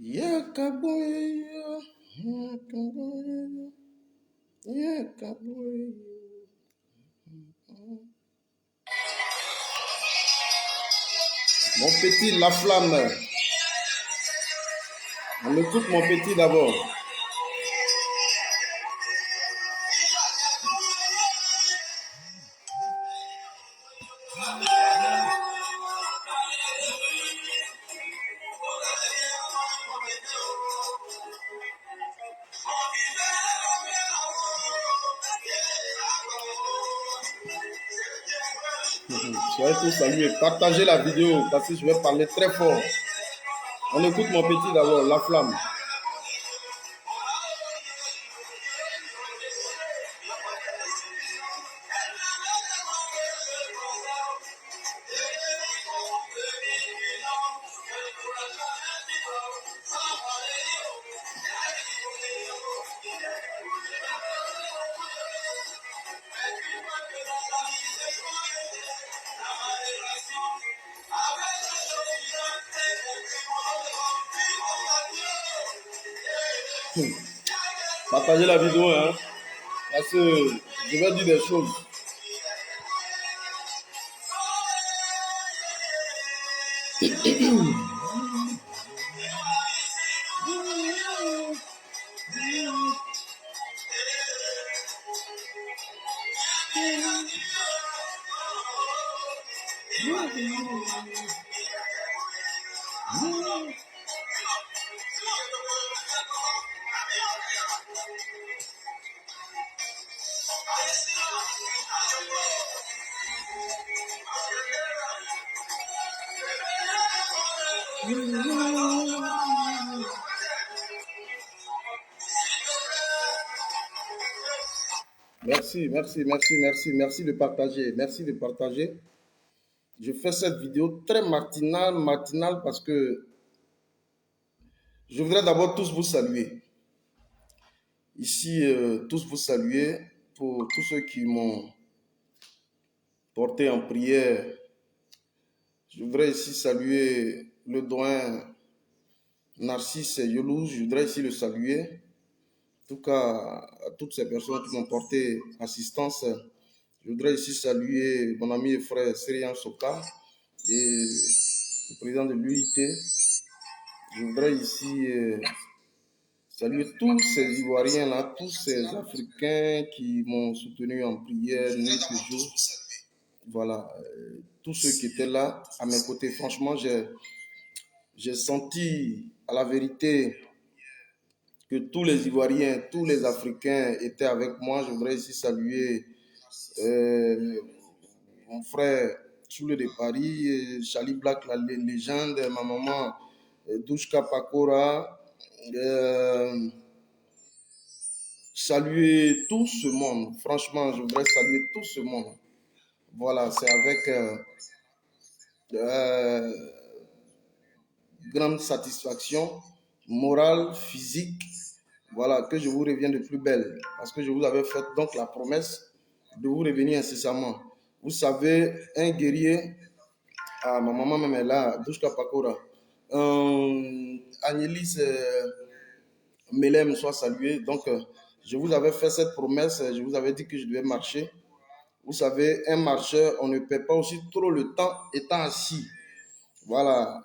Yakaboya, yakaboya, yakaboya. Mon petit, la flamme. On écoute mon petit d'abord. Soyez tous salués. Partagez la vidéo parce que je vais parler très fort. On écoute mon petit d'abord, la flamme. Partagez la vidéo, hein, parce que je vais dire des choses. Merci, merci, merci, merci, merci de partager, merci de partager. Je fais cette vidéo très matinale parce que je voudrais d'abord tous vous saluer. Ici, tous vous saluer pour tous ceux qui m'ont porté en prière. Je voudrais ici saluer le doyen Narcisse Yolouz, je voudrais ici le saluer. En tout cas, à toutes ces personnes qui m'ont porté assistance, je voudrais ici saluer mon ami et frère Serian Soka et le président de l'UIT. Je voudrais ici saluer tous ces Ivoiriens-là, tous ces Africains qui m'ont soutenu en prière nuit et jour. Voilà, tous ceux qui étaient là à mes côtés. Franchement, j'ai senti à la vérité que tous les Ivoiriens, tous les Africains étaient avec moi. Je voudrais ici saluer mon frère Choule de Paris, Charlie Black, la légende, ma maman Douchka Pakora. Saluer tout ce monde. Franchement, je voudrais saluer tout ce monde. Voilà, c'est avec grande satisfaction morale, physique, voilà, que je vous reviens de plus belle. Parce que je vous avais fait donc la promesse de vous revenir incessamment. Vous savez, un guerrier, ma maman même est là, Douchka Pakora, Agnelis Melem soit salué. Donc, je vous avais fait cette promesse, je vous avais dit que je devais marcher. Vous savez, un marcheur, on ne perd pas aussi trop le temps étant assis. Voilà.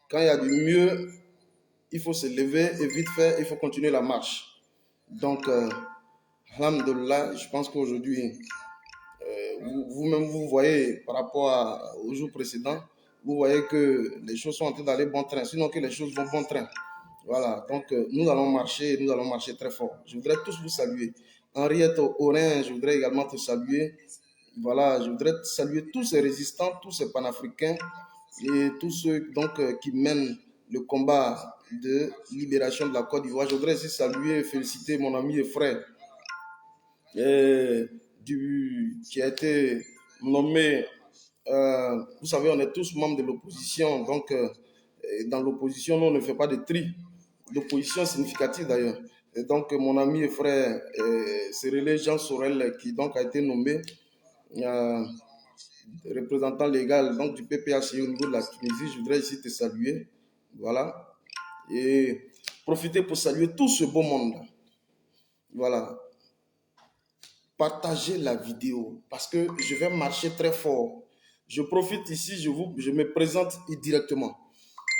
Quand il y a du mieux, il faut se lever et vite fait, il faut continuer la marche. Donc, alhamdoulilah, je pense qu'aujourd'hui, vous-même, vous voyez par rapport au jour précédent, vous voyez que les choses sont en train d'aller bon train, sinon que les choses vont bon train. Voilà, donc nous allons marcher très fort. Je voudrais tous vous saluer. Henriette Aurin, je voudrais également te saluer. Voilà, je voudrais saluer tous ces résistants, tous ces panafricains et tous ceux donc, qui mènent le combat de libération de la Côte d'Ivoire. Je voudrais aussi saluer et féliciter mon ami et frère qui a été nommé, vous savez, on est tous membres de l'opposition, donc dans l'opposition, on ne fait pas de tri, d'opposition significative d'ailleurs. Et donc mon ami et frère Cyril Jean Sorel, qui donc a été nommé représentant légal donc, du PPHI au niveau de la Tunisie, je voudrais ici te saluer. Voilà. Et profitez pour saluer tout ce beau monde. Voilà. Partagez la vidéo parce que je vais marcher très fort. Je profite ici, je me présente directement.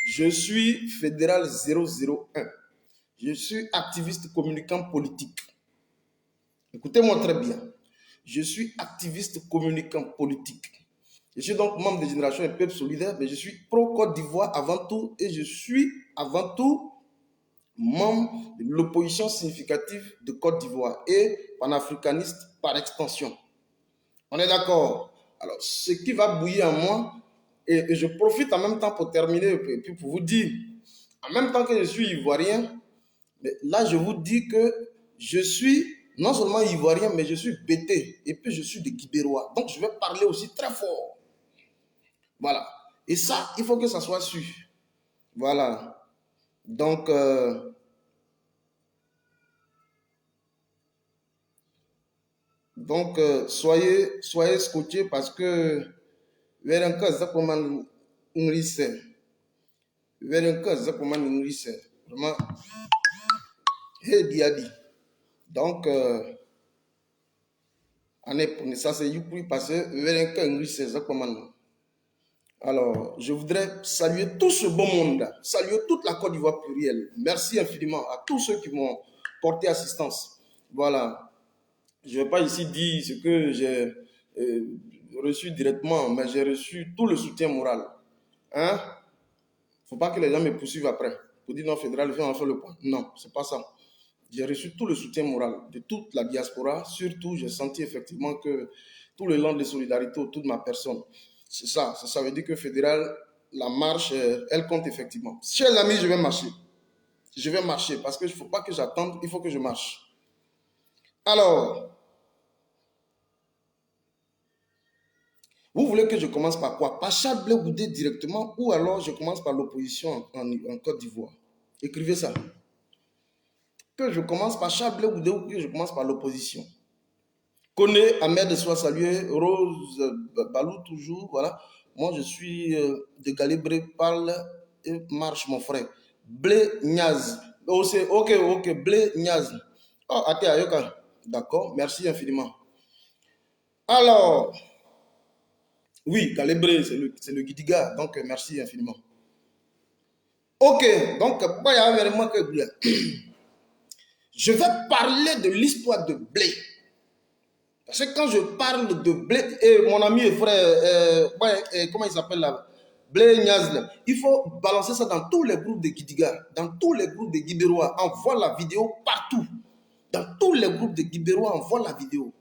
Je suis fédéral 001. Je suis activiste communicant politique. Écoutez-moi très bien. Je suis activiste communicant politique. Je suis donc membre de Génération et Peuple Solidaire, mais je suis pro-Côte d'Ivoire avant tout et je suis avant tout membre de l'opposition significative de Côte d'Ivoire et panafricaniste par extension. On est d'accord? Alors, ce qui va bouillir en moi, et je profite en même temps pour terminer, et puis pour vous dire, en même temps que je suis ivoirien, mais là, je vous dis que je suis non seulement ivoirien, mais je suis bété. Et puis, je suis de Guibérois. Donc, je vais parler aussi très fort. Voilà. Et ça, il faut que ça soit su. Voilà. Donc, soyez scotchés parce que vraiment, hey, diadi. Donc, ça c'est Yukui parce que alors, je voudrais saluer tout ce beau monde, saluer toute la Côte d'Ivoire plurielle. Merci infiniment à tous ceux qui m'ont porté assistance. Voilà. Je ne vais pas ici dire ce que j'ai reçu directement, mais j'ai reçu tout le soutien moral. Hein? Il ne faut pas que les gens me poursuivent après. Pour dire non, fédéral, on va faire le point. Non, ce n'est pas ça. J'ai reçu tout le soutien moral de toute la diaspora. Surtout, j'ai senti effectivement que tout le l'élan de solidarité autour de ma personne. C'est ça. Ça veut dire que fédéral, la marche, elle compte effectivement. Chers amis, je vais marcher. Je vais marcher parce qu'il ne faut pas que j'attende, il faut que je marche. Alors, vous voulez que je commence par quoi? Par Charles Blé Goudé directement ou alors je commence par l'opposition en Côte d'Ivoire? Écrivez ça. Que je commence par Charles Blé Goudé ou que je commence par l'opposition? Connais, Ahmed, soit salué, Rose Balou toujours, voilà. Moi je suis de Galibré, parle et marche mon frère. Blé Niaz. Oh, ok, Blé Niaz. Oh, Ate Ayoka. D'accord, merci infiniment. Alors, oui, Calibré, c'est le Gidiga, donc merci infiniment. Ok, donc, je vais parler de l'histoire de Blé. Parce que quand je parle de Blé, et mon ami et frère, comment il s'appelle là? Blé Niaz, il faut balancer ça dans tous les groupes de Gidiga, dans tous les groupes de Guibérois. Envoie la vidéo partout. Dans tous les groupes de Guibérois, envoie la vidéo.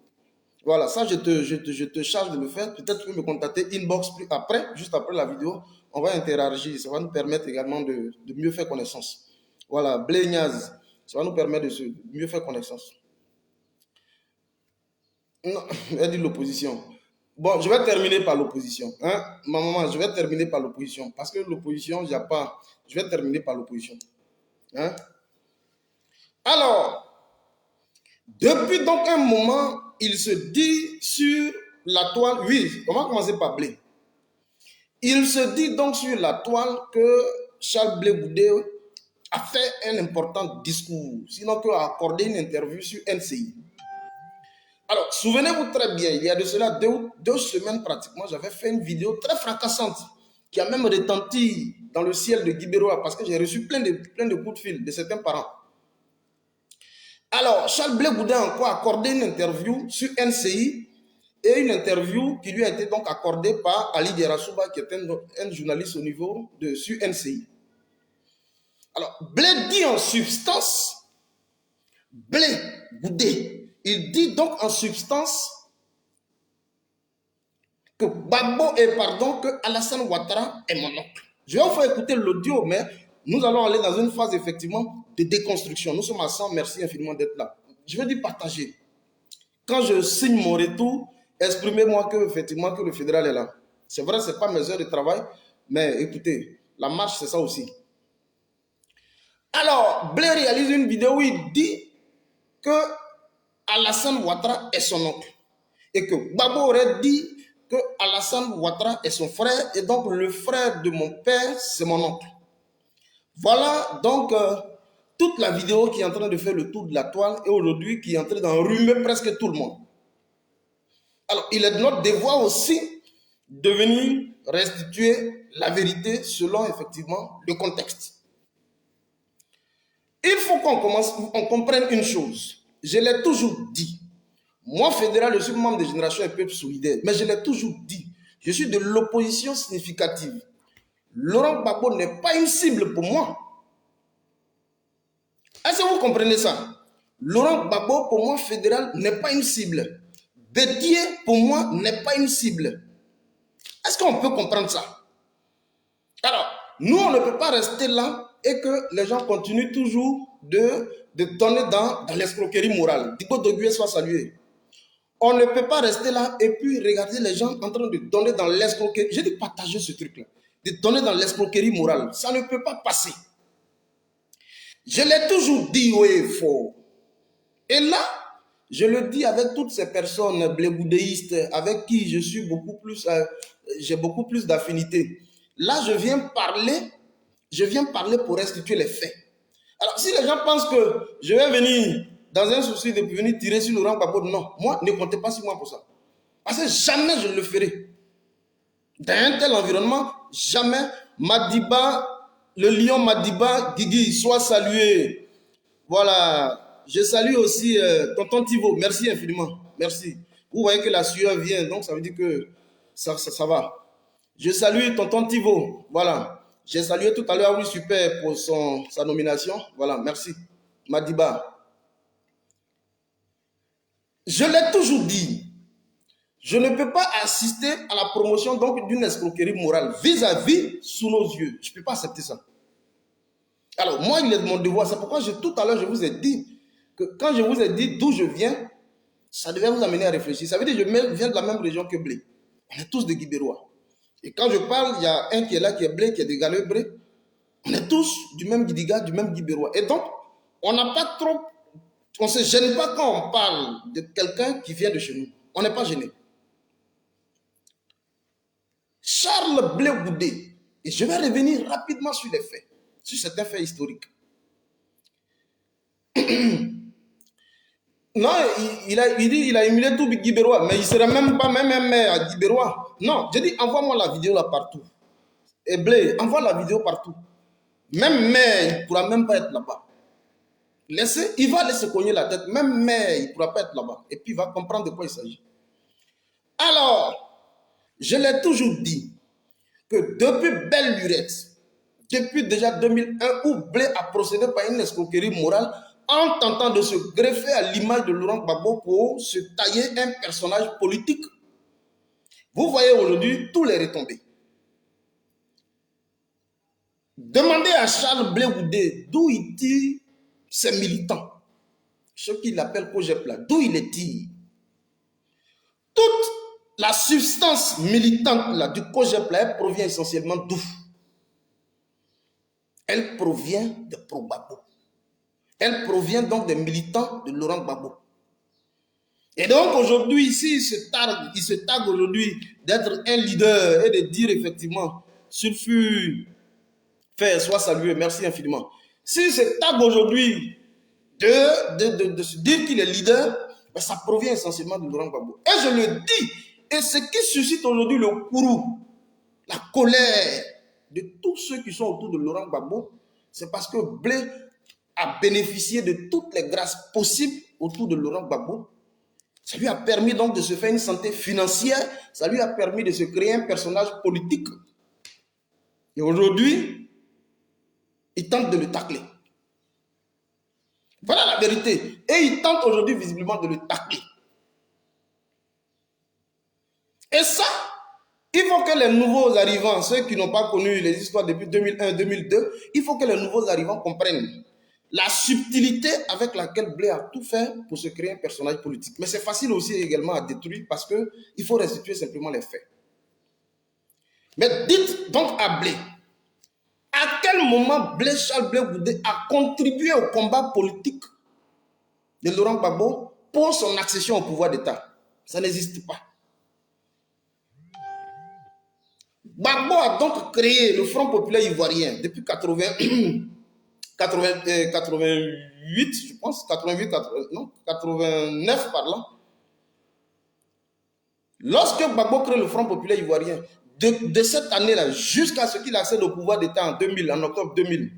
Voilà, ça, je te charge de le faire. Peut-être que tu peux me contacter inbox après, juste après la vidéo. On va interagir. Ça va nous permettre également de mieux faire connaissance. Voilà, Blé Niaz, ça va nous permettre de mieux faire connaissance. Non, elle dit l'opposition. Bon, je vais terminer par l'opposition. Hein? Ma maman, je vais terminer par l'opposition. Parce que l'opposition, il n'y a pas. Je vais terminer par l'opposition. Hein? Alors, depuis donc un moment, il se dit sur la toile, oui, on va commencer par Blé. Il se dit donc sur la toile que Charles Blé Goudé a fait un important discours, sinon qu'il a accordé une interview sur NCI. Alors, souvenez-vous très bien, il y a de cela deux semaines pratiquement, j'avais fait une vidéo très fracassante qui a même retenti dans le ciel de Guibérois parce que j'ai reçu plein de coups de fil de certains parents. Alors, Charles Blé Goudé a encore accordé une interview sur NCI et une interview qui lui a été donc accordée par Ali Dierasouba, qui est un journaliste au niveau sur NCI. Alors, Blé dit en substance, Blé Goudé, il dit donc en substance que que Alassane Ouattara est mon oncle. Je vais vous faire écouter l'audio, mais nous allons aller dans une phase effectivement de déconstruction. Nous sommes à 100, merci infiniment d'être là. Je vais dire partager. Quand je signe mon retour, exprimez-moi que effectivement que le fédéral est là. C'est vrai, ce n'est pas mes heures de travail, mais écoutez, la marche, c'est ça aussi. Alors, Blé réalise une vidéo où il dit que Alassane Ouattara est son oncle. Et que Babo aurait dit que Alassane Ouattara est son frère, et donc le frère de mon père, c'est mon oncle. Voilà donc toute la vidéo qui est en train de faire le tour de la toile et aujourd'hui qui est en train d'enrhumer presque tout le monde. Alors, il est de notre devoir aussi de venir restituer la vérité selon effectivement le contexte. Il faut qu'on comprenne une chose. Je l'ai toujours dit. Moi, fédéral, je suis membre de Génération et Peuple Solidaire, mais je l'ai toujours dit. Je suis de l'opposition significative. Laurent Gbagbo n'est pas une cible pour moi. Est-ce que vous comprenez ça? Laurent Gbagbo, pour moi, fédéral, n'est pas une cible. Bédier, pour moi, n'est pas une cible. Est-ce qu'on peut comprendre ça? Alors, nous, on ne peut pas rester là et que les gens continuent toujours de donner dans l'escroquerie morale. Dibo Dogué soit salué. On ne peut pas rester là et puis regarder les gens en train de donner dans l'escroquerie. J'ai dit partager ce truc-là. De donner dans l'escroquerie morale. Ça ne peut pas passer. Je l'ai toujours dit haut et fort. Et là, je le dis avec toutes ces personnes blégoudéistes avec qui je suis j'ai beaucoup plus d'affinité. Là, je viens parler pour restituer les faits. Alors, si les gens pensent que je vais venir dans un souci de venir tirer sur Laurent Gbagbo, non, moi, ne comptez pas sur moi pour ça. Parce que jamais je le ferai. Dans un tel environnement, jamais Madiba, le lion Madiba, Guigui, soit salué. Voilà. Je salue aussi Tonton Thibault. Merci infiniment. Merci. Vous voyez que la sueur vient, donc ça veut dire que ça va. Je salue Tonton Thibault. Voilà. J'ai salué tout à l'heure, oui, super, pour sa nomination. Voilà, merci. Madiba. Je l'ai toujours dit. Je ne peux pas assister à la promotion donc d'une escroquerie morale vis-à-vis sous nos yeux. Je ne peux pas accepter ça. Alors, moi, il est de mon devoir. C'est pourquoi tout à l'heure, je vous ai dit que quand je vous ai dit d'où je viens, ça devait vous amener à réfléchir. Ça veut dire que je viens de la même région que Blé. On est tous des Guibérois. Et quand je parle, il y a un qui est là, qui est Blé, qui est de Galeux-Blé. On est tous du même Guidiga, du même Guibérois. Et donc, on ne se gêne pas quand on parle de quelqu'un qui vient de chez nous. On n'est pas gêné. Charles Blé Goudé, et je vais revenir rapidement sur les faits, sur certains faits historiques. Non, il dit qu'il a humilié tout Guibérois, mais il ne serait même pas même un maire à Guibérois. Non, je dis envoie-moi la vidéo là partout. Et Blé, envoie la vidéo partout. Même maire, il ne pourra même pas être là-bas. Il va laisser cogner la tête, même maire, il ne pourra pas être là-bas. Et puis il va comprendre de quoi il s'agit. Alors, je l'ai toujours dit que depuis belle lurette, depuis déjà 2001, où Blé a procédé par une escroquerie morale en tentant de se greffer à l'image de Laurent Gbagbo pour se tailler un personnage politique. Vous voyez aujourd'hui tous les retombées. Demandez à Charles Blé Goudé d'où il tire ses militants, ceux qu'il appelle Cogepla, d'où il les tire. Toute la substance militante là, du Cogepla, elle provient essentiellement d'où? Elle provient de Pro-Gbagbo. Elle provient donc des militants de Laurent Gbagbo. Et donc aujourd'hui, ici, il se targue aujourd'hui d'être un leader et de dire effectivement, s'il fut fait, soit salué, merci infiniment. S'il se targue aujourd'hui de se dire qu'il est leader, ben ça provient essentiellement de Laurent Gbagbo. Et je le dis, et ce qui suscite aujourd'hui le courroux, la colère de tous ceux qui sont autour de Laurent Gbagbo, c'est parce que Blé a bénéficié de toutes les grâces possibles autour de Laurent Gbagbo. Ça lui a permis donc de se faire une santé financière, ça lui a permis de se créer un personnage politique. Et aujourd'hui, il tente de le tacler. Voilà la vérité. Et il tente aujourd'hui visiblement de le tacler. Et ça, il faut que les nouveaux arrivants, ceux qui n'ont pas connu les histoires depuis 2001-2002, il faut que les nouveaux arrivants comprennent la subtilité avec laquelle Blé a tout fait pour se créer un personnage politique. Mais c'est facile aussi également à détruire parce qu'il faut restituer simplement les faits. Mais dites donc à Blé, à quel moment Charles Blé Goudé a contribué au combat politique de Laurent Gbagbo pour son accession au pouvoir d'État? Ça n'existe pas. Gbagbo a donc créé le Front populaire ivoirien depuis 88, je pense, 88, non, 89 par là. Lorsque Gbagbo crée le Front populaire ivoirien, de cette année-là jusqu'à ce qu'il accède au pouvoir d'État en 2000, en octobre 2000,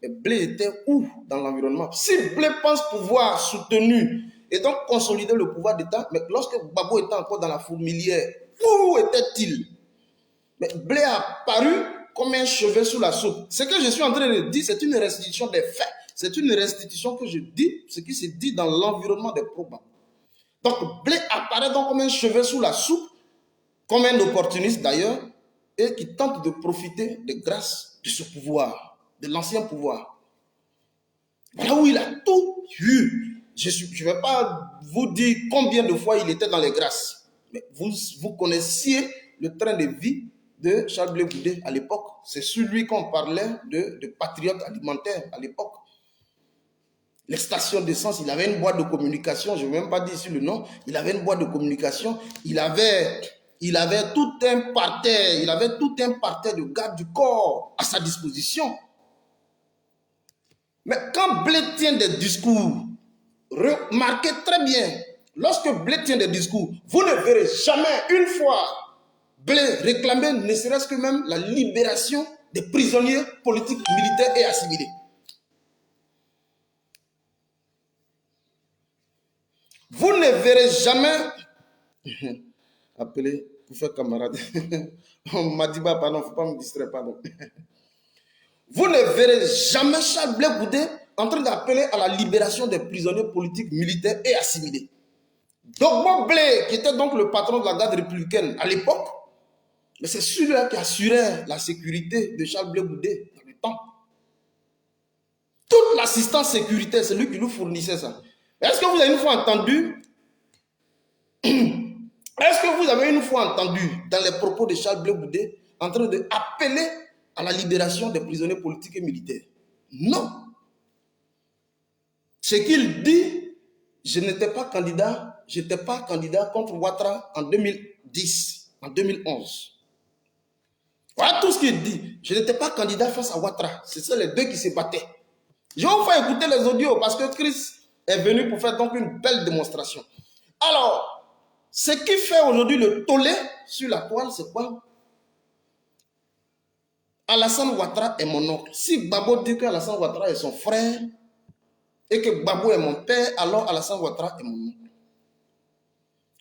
Blé était où dans l'environnement? Si Blé pense pouvoir soutenu et donc consolider le pouvoir d'État, mais lorsque Gbagbo était encore dans la fourmilière, où était-il? Mais Blé a apparu comme un cheveu sous la soupe. Ce que je suis en train de dire, c'est une restitution des faits. C'est une restitution que je dis, ce qui se dit dans l'environnement des pro-Gbagbo. Donc Blé apparaît donc comme un cheveu sous la soupe, comme un opportuniste d'ailleurs, et qui tente de profiter des grâces de ce pouvoir, de l'ancien pouvoir. Voilà où il a tout eu. Je ne vais pas vous dire combien de fois il était dans les grâces, mais vous connaissiez le train de vie de Charles Blé Goudé à l'époque. C'est sur lui qu'on parlait de patriote alimentaire à l'époque. Les stations d'essence, il avait une boîte de communication, je ne vais même pas dire ici le nom, il avait une boîte de communication, il avait tout un parterre, de garde du corps à sa disposition. Mais quand Blé tient des discours, remarquez très bien, lorsque Blé tient des discours, vous ne verrez jamais une fois Blé réclamer ne serait-ce que même la libération des prisonniers politiques, militaires et assimilés. Vous ne verrez jamais... Appelez pour faire camarade. On m'a dit, bah, pardon, il ne faut pas me distraire, pardon. Vous ne verrez jamais Charles Blé Goudé en train d'appeler à la libération des prisonniers politiques, militaires et assimilés. Dogbo Blé, qui était donc le patron de la garde républicaine à l'époque, mais c'est celui-là qui assurait la sécurité de Charles Blé Goudé dans le temps. Toute l'assistance sécuritaire, c'est lui qui nous fournissait ça. Est-ce que vous avez une fois entendu dans les propos de Charles Blé Goudé en train d'appeler à la libération des prisonniers politiques et militaires? Non. Ce qu'il dit, je n'étais pas candidat, contre Ouattara en 2010, en 2011. Voilà tout ce qu'il dit. Je n'étais pas candidat face à Ouattara. C'est ça les deux qui se battaient. Je vais vous faire écouter les audios parce que Chris est venu pour faire donc une belle démonstration. Alors, ce qui fait aujourd'hui le tollé sur la toile, c'est quoi? Alassane Ouattara est mon oncle. Si Gbagbo dit que Alassane Ouattara est son frère et que Gbagbo est mon père, alors Alassane Ouattara est mon oncle.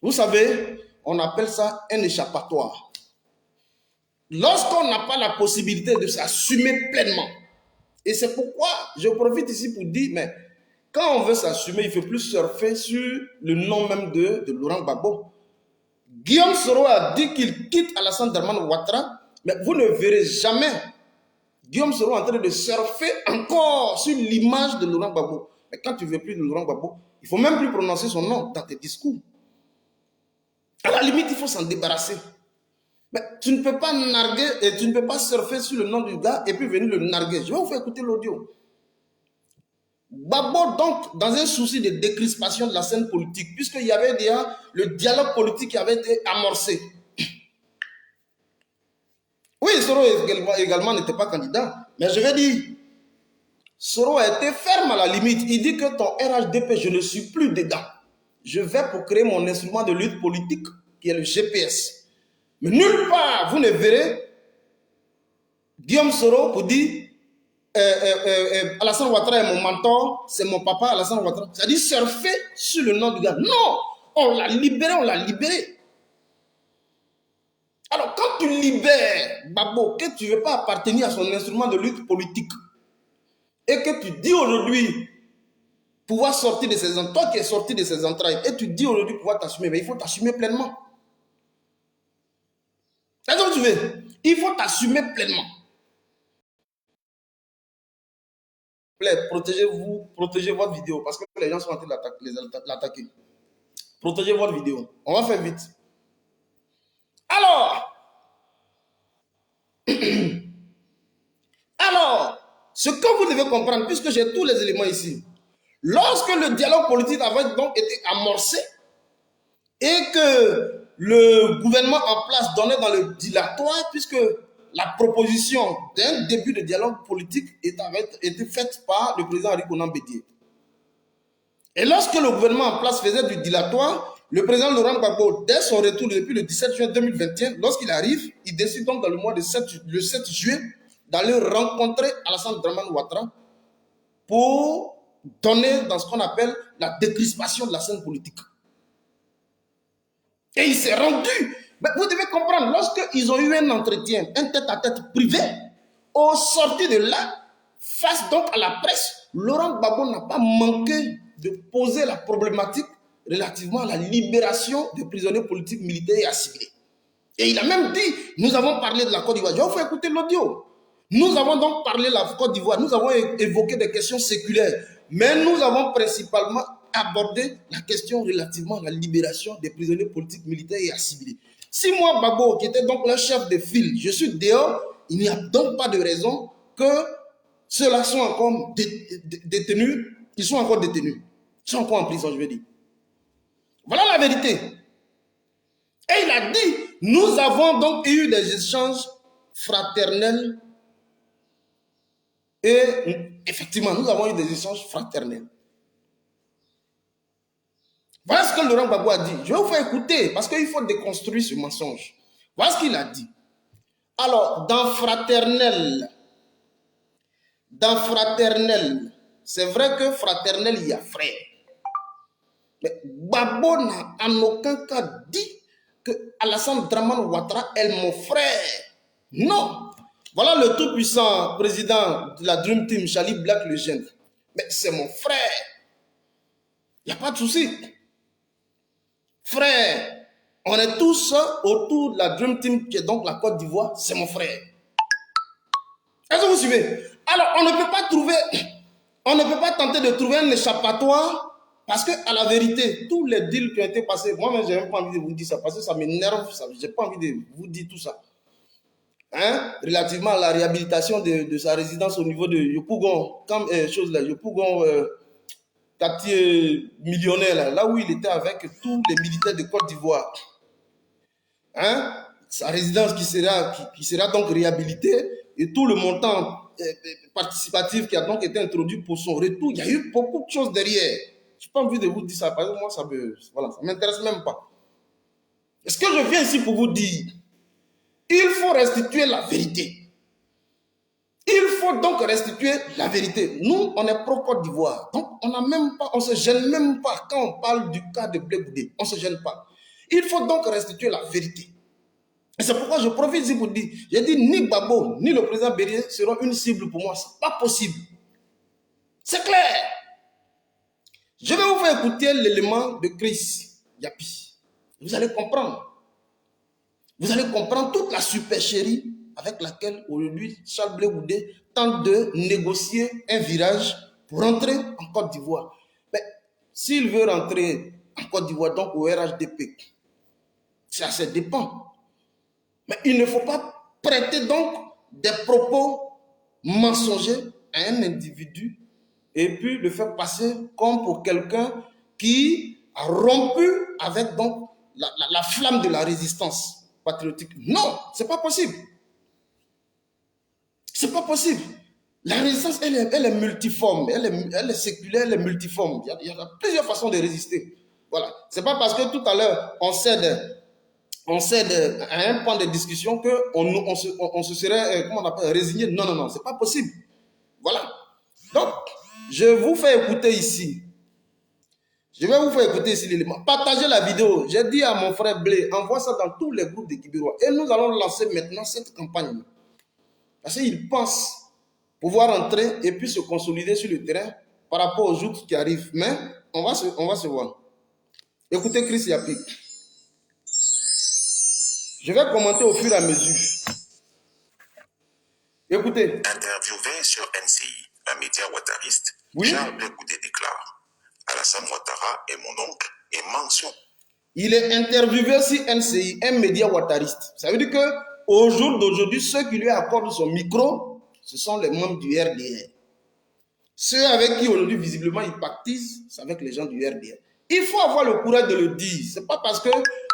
Vous savez, on appelle ça un échappatoire. Lorsqu'on n'a pas la possibilité de s'assumer pleinement, et c'est pourquoi je profite ici pour dire, mais quand on veut s'assumer, il ne faut plus surfer sur le nom même de Laurent Gbagbo. Guillaume Soro a dit qu'il quitte Alassane Dramane Ouattara, mais vous ne verrez jamais Guillaume Soro en train de surfer encore sur l'image de Laurent Gbagbo. Mais quand tu ne veux plus de Laurent Gbagbo, il ne faut même plus prononcer son nom dans tes discours. À la limite, il faut s'en débarrasser. Mais tu ne peux pas narguer et tu ne peux pas surfer sur le nom du gars et puis venir le narguer. Je vais vous faire écouter l'audio. Gbagbo, donc, dans un souci de décrispation de la scène politique, puisqu'il y avait déjà le dialogue politique qui avait été amorcé. Oui, Soro également n'était pas candidat, mais je vais dire, Soro a été ferme à la limite. Il dit que ton RHDP, je ne suis plus dedans. Je vais pour créer mon instrument de lutte politique, qui est le GPS. Mais nulle part, vous ne verrez Guillaume Soro pour dire Alassane Ouattara est mon mentor, c'est mon papa Alassane Ouattara. C'est-à-dire surfer sur le nom du gars. Non, on l'a libéré. Alors quand tu libères Gbagbo, que tu ne veux pas appartenir à son instrument de lutte politique, et que tu dis aujourd'hui pouvoir sortir de ses entrailles, toi qui es sorti de ses entrailles, et tu dis aujourd'hui pouvoir t'assumer, mais il faut t'assumer pleinement. C'est ce que tu veux. Il faut t'assumer pleinement. Protégez-vous, protégez votre vidéo parce que les gens sont en train de l'attaquer. Protégez votre vidéo. On va faire vite. Alors, ce que vous devez comprendre, puisque j'ai tous les éléments ici, lorsque le dialogue politique avait donc été amorcé et que le gouvernement en place donnait dans le dilatoire, puisque la proposition d'un début de dialogue politique était faite par le président Henri Konan Bédié. Et lorsque le gouvernement en place faisait du dilatoire, le président Laurent Gbagbo, dès son retour depuis le 17 juin 2021, lorsqu'il arrive, il décide donc dans le mois de le 7 juillet d'aller rencontrer Alassane Dramane Ouattara pour donner dans ce qu'on appelle la décrispation de la scène politique. Et il s'est rendu. Mais vous devez comprendre, lorsqu'ils ont eu un entretien, un tête-à-tête privé, au sorti de là, face donc à la presse, Laurent Gbagbo n'a pas manqué de poser la problématique relativement à la libération des prisonniers politiques, militaires et assimilés. Et il a même dit, nous avons parlé de la Côte d'Ivoire. Je vais vous faire écouter l'audio. Nous avons donc parlé de la Côte d'Ivoire, nous avons évoqué des questions séculaires, mais nous avons principalement abordé la question relativement à la libération des prisonniers politiques, militaires et assimilés. Si moi, Gbagbo, qui était donc le chef de file, je suis dehors, il n'y a donc pas de raison que ceux-là sont encore détenus, ils sont encore détenus, ils sont encore en prison, je veux dire. Voilà la vérité. Et il a dit, nous avons donc eu des échanges fraternels. Et effectivement, nous avons eu des échanges fraternels. Voilà ce que Laurent Gbagbo a dit. Je vais vous faire écouter parce qu'il faut déconstruire ce mensonge. Voilà ce qu'il a dit. Alors, dans fraternel, c'est vrai que fraternel, il y a frère. Mais Gbagbo n'a en aucun cas dit que Alassane Dramane Ouattara est mon frère. Non. Voilà le tout-puissant président de la Dream Team, Charlie Black le jeune. Mais c'est mon frère. Il n'y a pas de souci. Frère, on est tous autour de la Dream Team qui est donc la Côte d'Ivoire, c'est mon frère. Est-ce que vous suivez? Alors, on ne peut pas tenter de trouver un échappatoire parce que, à la vérité, tous les deals qui ont été passés, moi-même, je n'ai même pas envie de vous dire ça parce que ça m'énerve, je n'ai pas envie de vous dire tout ça. Hein? Relativement à la réhabilitation de sa résidence au niveau de Yopougon, comme chose là, Yopougon, quartier millionnaire, là où il était avec tous les militaires de Côte d'Ivoire. Hein? Sa résidence qui sera donc réhabilitée et tout le montant participatif qui a donc été introduit pour son retour, il y a eu beaucoup de choses derrière. Je n'ai pas envie de vous dire ça, parce que moi, ça m'intéresse même pas. Est-ce que je viens ici pour vous dire, il faut restituer la vérité. Il faut donc restituer la vérité. Nous, on est pro-Côte d'Ivoire. Donc, on ne se gêne même pas quand on parle du cas de Blé Goudé. On ne se gêne pas. Il faut donc restituer la vérité. Et c'est pourquoi je profite ici pour dire, j'ai dit ni Gbagbo, ni le président Bédié seront une cible pour moi. Ce n'est pas possible. C'est clair. Je vais vous faire écouter l'élément de Chris Yapi. Vous allez comprendre. Vous allez comprendre toute la supercherie avec laquelle aujourd'hui Charles Blé Goudé tente de négocier un virage pour rentrer en Côte d'Ivoire. Mais s'il veut rentrer en Côte d'Ivoire, donc au RHDP, ça dépend. Mais il ne faut pas prêter donc des propos mensongers à un individu et puis le faire passer comme pour quelqu'un qui a rompu avec donc la flamme de la résistance patriotique. Non, c'est pas possible. C'est pas possible. La résistance, elle est multiforme, elle est séculaire, elle est multiforme. Il y a plusieurs façons de résister. Voilà. C'est pas parce que tout à l'heure, on cède à un point de discussion qu'on se serait, comment on appelle, résigné. Non, non, non, c'est pas possible. Voilà. Donc, je vous fais écouter ici. Je vais vous faire écouter ici l'élément. Partagez la vidéo. J'ai dit à mon frère Blé, envoie ça dans tous les groupes de Kibirois. Et nous allons lancer maintenant cette campagne. Parce qu'il pense pouvoir entrer et puis se consolider sur le terrain par rapport aux joutes qui arrivent. Mais on va se voir. Écoutez Chris Yapi. Je vais commenter au fur et à mesure. Écoutez. Interviewé sur NCI, un média ouattariste, oui? Charles Blé Goudé déclare Alassane Ouattara est mon oncle et mention. Il est interviewé sur NCI, un média ouattariste. Ça veut dire qu'au jour d'aujourd'hui, ceux qui lui accordent son micro, ce sont les membres du RDR. Ceux avec qui aujourd'hui, visiblement, il pactise, c'est avec les gens du RDR. Il faut avoir le courage de le dire. Ce n'est pas parce que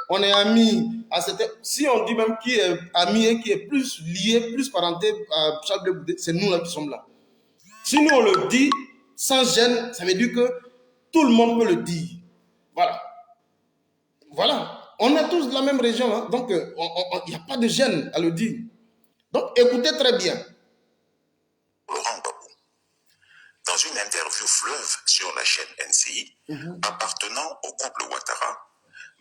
on est amis à cette... Si on dit même qui est ami et qui est plus lié, plus parenté à Charles Blé Goudé, c'est nous là qui sommes là. Si nous on le dit sans gêne, ça veut dire que tout le monde peut le dire. Voilà. Voilà. On est tous de la même région, hein. Donc il n'y a pas de gêne à le dire. Donc écoutez très bien. Laurent Gbagbo, dans une interview fleuve sur la chaîne NCI, appartenant au couple Ouattara,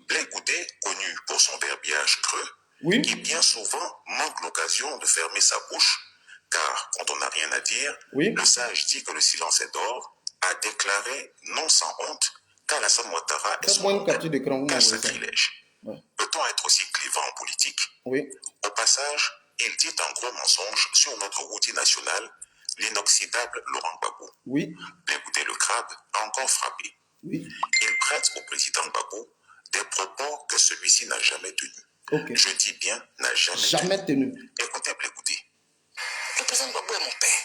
Blé Goudé, connu pour son verbiage creux, Oui. qui bien souvent manque l'occasion de fermer sa bouche, car quand on n'a rien à dire, Oui. le sage dit que le silence est d'or, a déclaré non sans honte qu'Alassane Ouattara est son sacrilège. Ouais. Peut-on être aussi clivant en politique? Oui. Au passage, il dit un gros mensonge sur notre outil national, l'inoxydable Laurent Gbagbo. Oui. Blé Goudé le crabe a encore frappé. Oui. Il prête au président Gbagbo des propos que celui-ci n'a jamais tenus. Okay. Je dis bien, n'a jamais tenu. Écoutez Blé Goudé. Le président Gbagbo est mon père.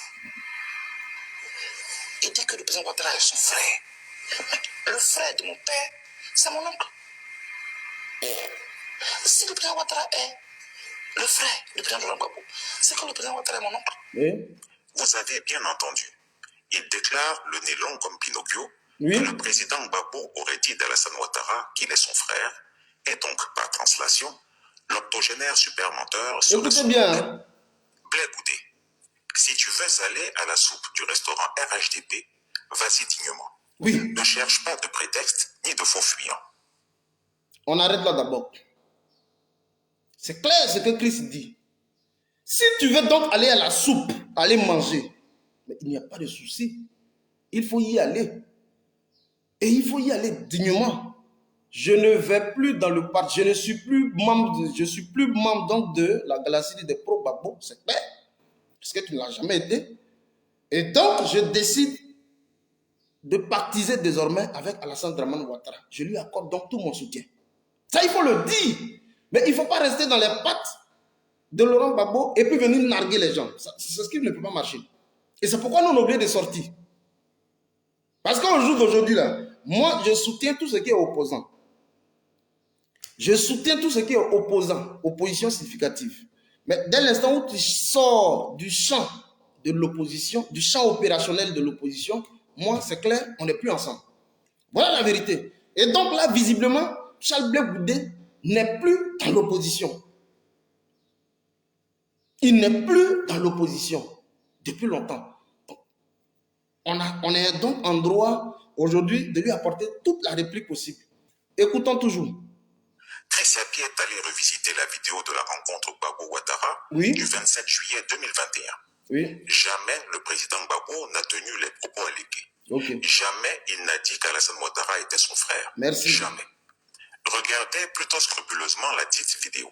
Il dit que le président Ouattara est son frère. Le frère de mon père, c'est mon oncle. Si le président Ouattara est le frère du président Laurent Gbagbo, c'est que le président Ouattara est mon oncle. Oui. Vous avez bien entendu. Il déclare le nez long comme Pinocchio, oui. Que le président Gbagbo aurait dit d'Alassane Ouattara qu'il est son frère, et donc, par translation, l'octogénaire super menteur serait son bien. oncle. Blé Goudé, si tu veux aller à la soupe du restaurant RHDP, vas-y dignement. Oui. Ne cherche pas de prétexte ni de faux fuyants. On arrête là d'abord. C'est clair ce que Christ dit. Si tu veux donc aller à la soupe, aller manger, mais il n'y a pas de souci. Il faut y aller. Et il faut y aller dignement. Je ne vais plus dans le parti. Je ne suis plus membre, donc de la galaxie des pro-Gbagbo, c'est clair. Parce que tu ne l'as jamais été. Et donc, je décide de pactiser désormais avec Alassane Dramane Ouattara. Je lui accorde donc tout mon soutien. Ça, il faut le dire. Mais il ne faut pas rester dans les pattes de Laurent Gbagbo et puis venir narguer les gens. C'est ce qui ne peut pas marcher. Et c'est pourquoi nous on a oublié de sortir. Parce qu'au jour d'aujourd'hui, là, moi, je soutiens tout ce qui est opposant. Je soutiens tout ce qui est opposant, opposition significative. Mais dès l'instant où tu sors du champ de l'opposition, du champ opérationnel de l'opposition, moi, c'est clair, on n'est plus ensemble. Voilà la vérité. Et donc là, visiblement, Charles Blé Goudé n'est plus dans l'opposition. Il n'est plus dans l'opposition depuis longtemps. On est donc en droit aujourd'hui de lui apporter toute la réplique possible. Écoutons toujours. Christian Pied est allé revisiter la vidéo de la rencontre Gbagbo-Ouattara du 27 juillet 2021. Oui. Jamais le président Gbagbo n'a tenu les propos allégués. Okay. Jamais il n'a dit qu'Alassane Ouattara était son frère. Merci. Jamais. Regardez plutôt scrupuleusement la dite vidéo.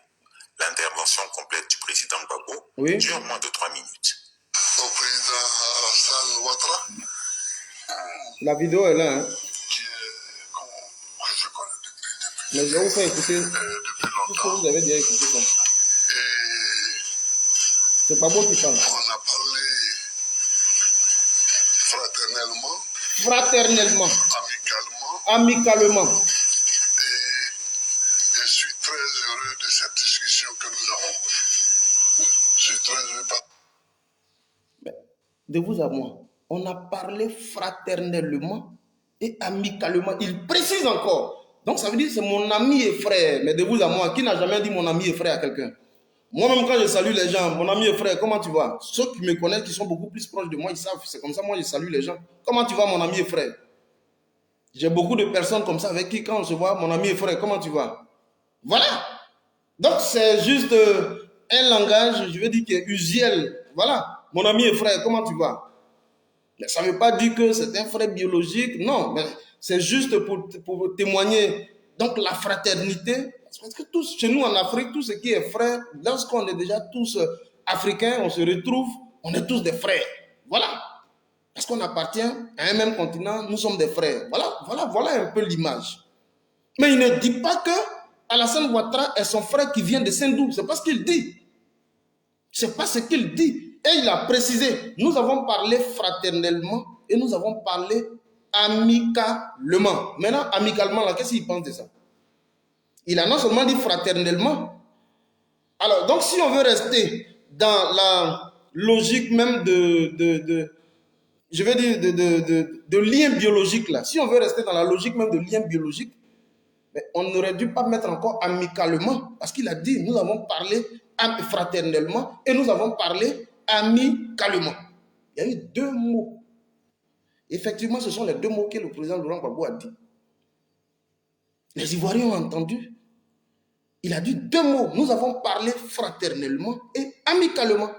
L'intervention complète du président Gbagbo dure moins de 3 minutes. Au président Alassane Ouattara. La vidéo est là. Hein? Qui est, que je connais depuis. Mais je vais vous faire écouter. Depuis longtemps. Que vous avez déjà écouté ça. Et c'est Gbagbo qui parle. On a parlé fraternellement. Fraternellement. Amicalement. Amicalement. Et je suis très heureux de cette discussion que nous avons. Je suis très heureux. De vous à moi, on a parlé fraternellement et amicalement. Il précise encore. Donc ça veut dire que c'est mon ami et frère. Mais de vous à moi, qui n'a jamais dit mon ami et frère à quelqu'un? Moi-même, quand je salue les gens, mon ami et frère, comment tu vas? Ceux qui me connaissent, qui sont beaucoup plus proches de moi, ils savent. C'est comme ça, moi, je salue les gens. Comment tu vas, mon ami et frère? J'ai beaucoup de personnes comme ça avec qui, quand on se voit, mon ami et frère, comment tu vas? Voilà. Donc, c'est juste un langage, je veux dire, qui est usuel. Voilà. Mon ami et frère, comment tu vas? Mais ça ne veut pas dire que c'est un frère biologique. Non, mais c'est juste pour témoigner. Donc, la fraternité. Parce que tous, chez nous en Afrique, tout ce qui est frère, lorsqu'on est déjà tous africains, on se retrouve, on est tous des frères. Voilà. Parce qu'on appartient à un même continent, nous sommes des frères. Voilà un peu l'image. Mais il ne dit pas que Alassane Ouattara est son frère qui vient de Sendou. C'est pas ce qu'il dit. C'est pas ce qu'il dit. Et il a précisé, nous avons parlé fraternellement et nous avons parlé amicalement. Maintenant, amicalement, là, qu'est-ce qu'il pense de ça? Il a non seulement dit fraternellement. Alors, donc si on veut rester dans la logique même je vais dire de lien biologique là, si on veut rester dans la logique même de lien biologique, mais on n'aurait dû pas mettre encore amicalement, parce qu'il a dit, nous avons parlé fraternellement et nous avons parlé amicalement. Il y a eu deux mots. Effectivement, ce sont les deux mots que le président Laurent Gbagbo a dit. Les Ivoiriens ont entendu. Il a dit deux mots. Nous avons parlé fraternellement et amicalement.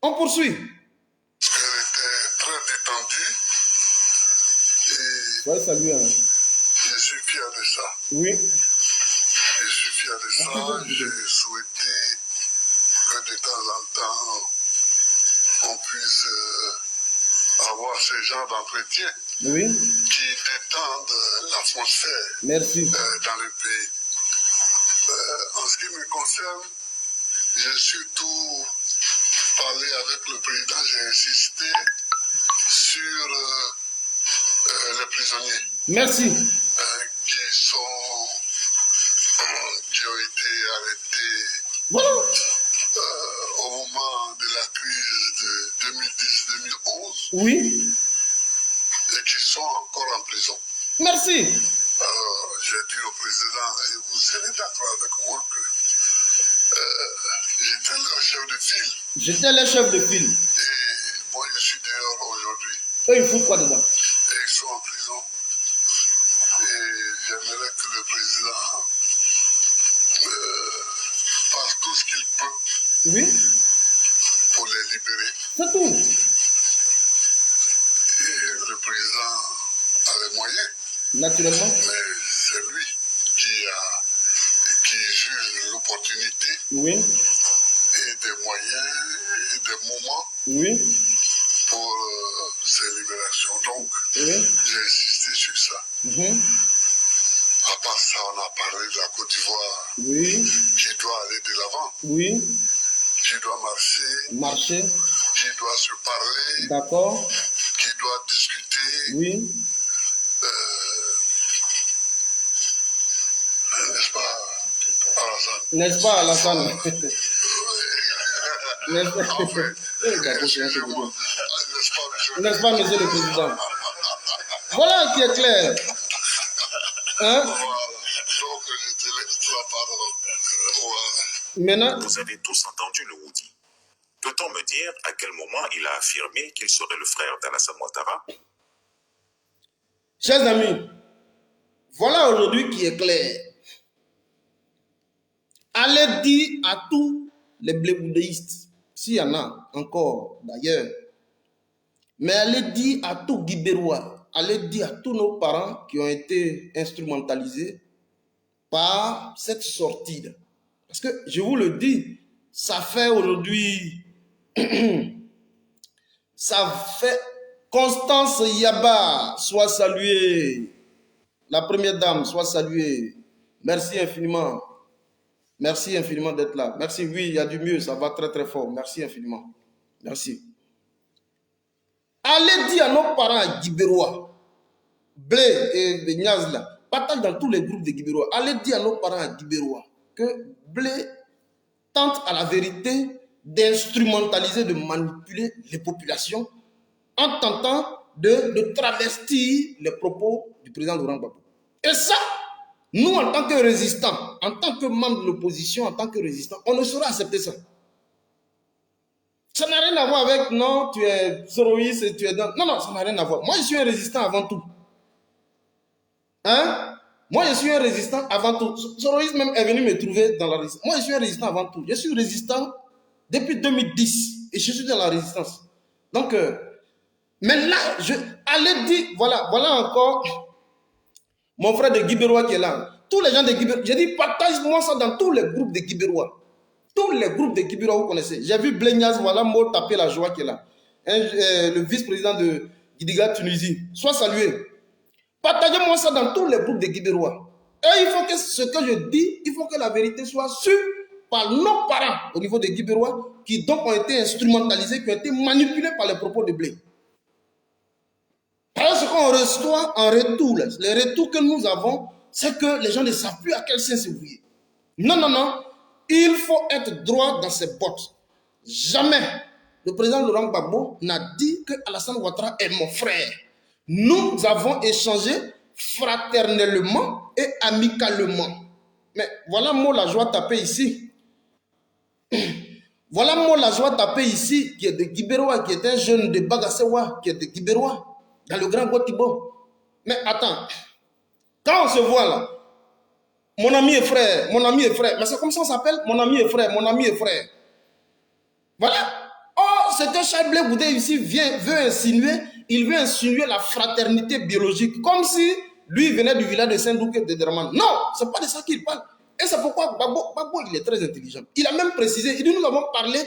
On poursuit. Elle était très détendue. Et Ouais, salut. Hein. je suis fier de ça. Oui. Je suis fier de ça. J'ai souhaité que de temps en temps, on puisse avoir ce genre d'entretien Oui. qui détendent l'atmosphère Merci. dans le pays. En ce qui me concerne, j'ai surtout parlé avec le président, j'ai insisté sur les prisonniers. Merci. Qui ont été arrêtés Voilà. au moment de la crise de 2010-2011 Oui. et qui sont encore en prison. Merci. J'ai dit au président, et vous serez d'accord avec moi que j'étais leur chef de file. J'étais le chef de file. Et moi, je suis dehors aujourd'hui. Eux, ils foutent quoi dedans? Et ils sont en prison. Et j'aimerais que le président fasse tout ce qu'il peut Oui. pour les libérer. C'est tout. Et le président a les moyens, Naturellement. mais c'est lui qui juge l'opportunité Oui. et des moyens et des moments Oui. pour ces libérations. Donc, Oui. j'ai insisté sur ça. Mhm. À part ça, on a parlé de la Côte d'Ivoire Oui. qui doit aller de l'avant, Oui. qui doit marcher, Marcher. qui doit se parler, D'accord. qui doit discuter, Oui. n'est-ce pas, Alassane? N'est-ce pas, Alassane? N'est-ce pas? Enfin, Eh, Gbagbo, c'est un excusez-moi, peu n'est-ce pas, monsieur? N'est-ce pas, monsieur le président? Voilà qui est clair. Hein? Voilà. Donc, je te laisse la parole. Voilà. Maintenant, Vous avez tous entendu le Woudi. Peut-on me dire à quel moment il a affirmé qu'il serait le frère d'Alassane Ouattara? chers amis, voilà aujourd'hui qui est clair. Allez dire à tous les bléboudeistes, s'il y en a encore d'ailleurs, mais allez dire à tous Guibérois, allez dire à tous nos parents qui ont été instrumentalisés par cette sortie. Parce que je vous le dis, ça fait aujourd'hui, ça fait Constance Yaba, soit saluée, la première dame, soit saluée. Merci infiniment. Merci infiniment d'être là. Merci, oui, il y a du mieux, ça va très très fort. Merci infiniment. Merci. Allez dire à nos parents Guibérois, Blé et Niaz là, partage dans tous les groupes de Guibérois. Allez dire à nos parents Guibérois que Blé tente à la vérité d'instrumentaliser, de manipuler les populations en tentant de travestir les propos du président Laurent Gbagbo. Et ça, nous, en tant que résistants, en tant que membres de l'opposition, en tant que résistants, on ne saura accepter ça. Ça n'a rien à voir avec, non, tu es soroïste et tu es dans... Non, non, ça n'a rien à voir. Moi, je suis un résistant avant tout. Hein? Moi, je suis un résistant avant tout. Soroïste même est venu me trouver dans la résistance. Moi, je suis un résistant avant tout. Je suis résistant depuis 2010 et je suis dans la résistance. Donc, mais là, allez dire, voilà encore mon frère de Guibérois qui est là. Tous les gens de Guibérois, j'ai dit, partage-moi ça dans tous les groupes de Guibérois. Tous les groupes de Guibérois, vous connaissez. J'ai vu Blégnaz, voilà, Mo taper la joie qui est là. Le vice-président de Gidiga Tunisie. Sois salué. Partagez-moi ça dans tous les groupes de Guibérois. Et il faut que ce que je dis, il faut que la vérité soit sûre par nos parents au niveau des Guibérois qui donc ont été instrumentalisés, qui ont été manipulés par les propos de Blé. Parce qu'on reçoit en retour, les retours que nous avons c'est que les gens ne savent plus à quel sens se vouer. Non, non, non. Il faut être droit dans ses bottes. Jamais le président Laurent Gbagbo n'a dit que Alassane Ouattara est mon frère. Nous avons échangé fraternellement et amicalement. Mais voilà moi la joie tapée ici. Voilà moi la joie tapée ici, qui est de Guibérois, qui est un jeune de Bagassewa, qui est de Guibérois, dans le Grand Gotibo. Mais attends, quand on se voit là, mon ami est frère, mais c'est comme ça on s'appelle, mon ami est frère, mon ami est frère. Voilà. Oh, c'est un Charles Blé Goudé ici veut insinuer la fraternité biologique, comme si lui venait du village de Saint-Douké de Draman. Non, c'est pas de ça qu'il parle. Et c'est pourquoi Gbagbo, il est très intelligent. Il a même précisé, il dit nous avons parlé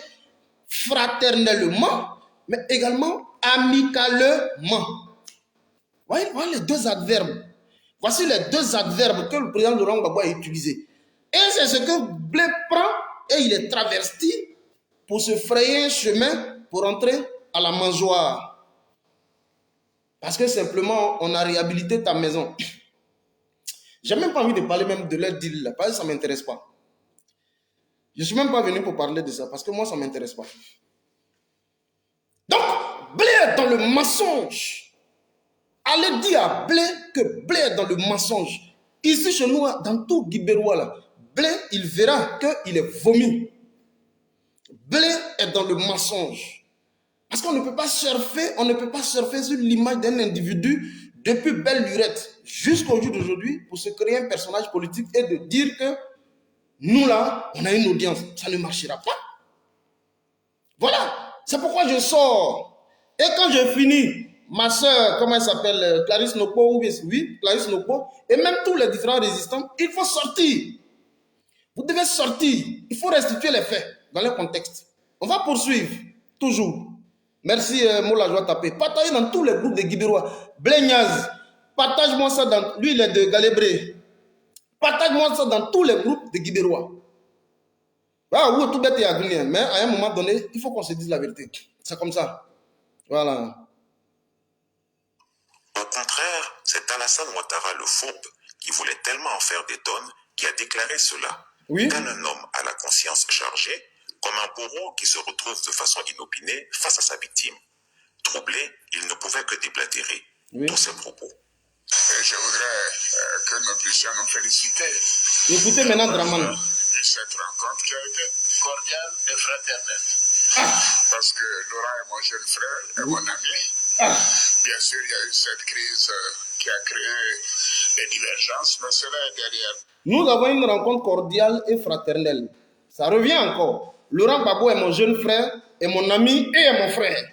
fraternellement, mais également amicalement. Voyez les deux adverbes. Voici les deux adverbes que le président Laurent Gbagbo a utilisés. Et c'est ce que Blé prend et il est traversé pour se frayer un chemin pour entrer à la mangeoire. Parce que simplement, on a réhabilité ta maison. J'ai même pas envie de parler même de leur deal là, parce que ça ne m'intéresse pas. Je ne suis même pas venu pour parler de ça, parce que moi, ça ne m'intéresse pas. Donc, Blé est dans le mensonge. Allez dire à Blé que Blé est dans le mensonge. Ici, chez nous, dans tout Guibérois, là, Blé, il verra qu'il est vomi. Blé est dans le mensonge. Parce qu'on ne peut pas surfer sur l'image d'un individu depuis belle lurette jusqu'au jour d'aujourd'hui pour se créer un personnage politique et de dire que nous là, on a une audience. Ça ne marchera pas. Voilà. C'est pourquoi je sors. Et quand je finis, ma soeur, comment elle s'appelle, Clarisse Nokpo, oui, Clarisse Nokpo, et même tous les différents résistants, il faut sortir. Vous devez sortir. Il faut restituer les faits dans le contexte. On va poursuivre, toujours. Merci, Mola Joie Tapé. Partagez dans tous les groupes de Guibérois. Blégnaz, partage-moi ça dans... Lui, il est de Galébré. Partage-moi ça dans tous les groupes de Guibérois. Ah, oui, tout bête et agréable. Mais à un moment donné, il faut qu'on se dise la vérité. C'est comme ça. Voilà. Au contraire, c'est Alassane Ouattara le fourbe qui voulait tellement en faire des tonnes qui a déclaré cela. Oui. Quand un homme a la conscience chargée, comme un bourreau qui se retrouve de façon inopinée face à sa victime. Troublé, il ne pouvait que déblatérer tous ses propos. Et je voudrais que nous puissions nous féliciter. Écoutez maintenant Draman. Cette rencontre qui a été cordiale et fraternelle. Parce que Laurent est mon jeune frère et mon ami. Bien sûr, il y a eu cette crise qui a créé des divergences, mais cela est derrière. Nous avons une rencontre cordiale et fraternelle. Ça revient encore. Laurent Gbagbo est mon jeune frère, est mon ami et est mon frère.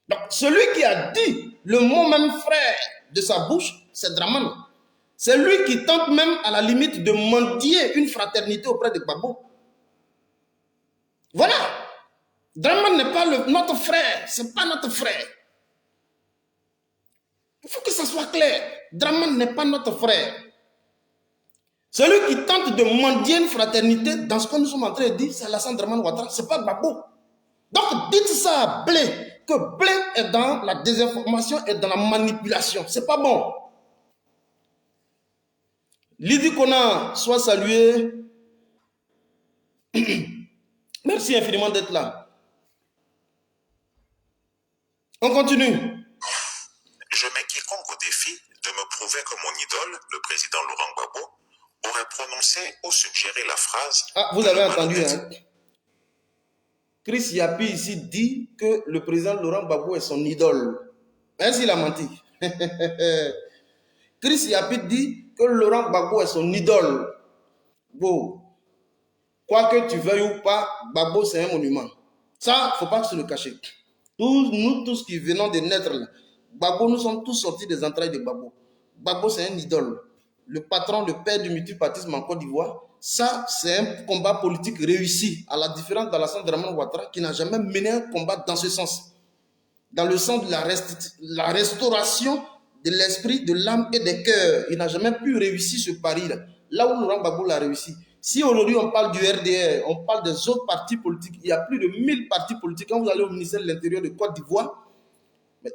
Donc, celui qui a dit le mot même frère de sa bouche, c'est Draman. C'est lui qui tente même à la limite de mendier une fraternité auprès de Gbagbo. Voilà. Draman n'est pas notre frère. Ce n'est pas notre frère. Il faut que ça soit clair. Draman n'est pas notre frère. Celui qui tente de mendier une fraternité, dans ce que nous sommes en train de dire, c'est Alassane Dramane Ouattara, ce n'est pas Gbagbo. Donc dites ça à Blé, que Blé est dans la désinformation et dans la manipulation. Ce n'est pas bon. Lydie Kona, soit salué. Merci infiniment d'être là. On continue. Je mets quiconque au défi de me prouver que mon idole, le président Laurent Gbagbo, aurait prononcé ou suggéré la phrase... Ah, vous avez entendu, hein? Chris Yapi ici dit que le président Laurent Gbagbo est son idole. Ainsi il a menti. Chris Yapi dit que Laurent Gbagbo est son idole. Bon, quoi que tu veuilles ou pas, Gbagbo c'est un monument. Ça, il ne faut pas se le cacher. Nous tous qui venons de naître là, Gbagbo, nous sommes tous sortis des entrailles de Gbagbo. Gbagbo c'est un idole. Le patron, le père du multipartisme en Côte d'Ivoire, ça c'est un combat politique réussi, à la différence d'Alassane Dramane Ouattara qui n'a jamais mené un combat dans ce sens. Dans le sens de la restauration de l'esprit, de l'âme et des cœurs. Il n'a jamais pu réussir ce pari-là. Là où Laurent Gbagbo l'a réussi. Si aujourd'hui on parle du RDR, on parle des autres partis politiques, il y a plus de 1000 partis politiques. Quand vous allez au ministère de l'Intérieur de Côte d'Ivoire,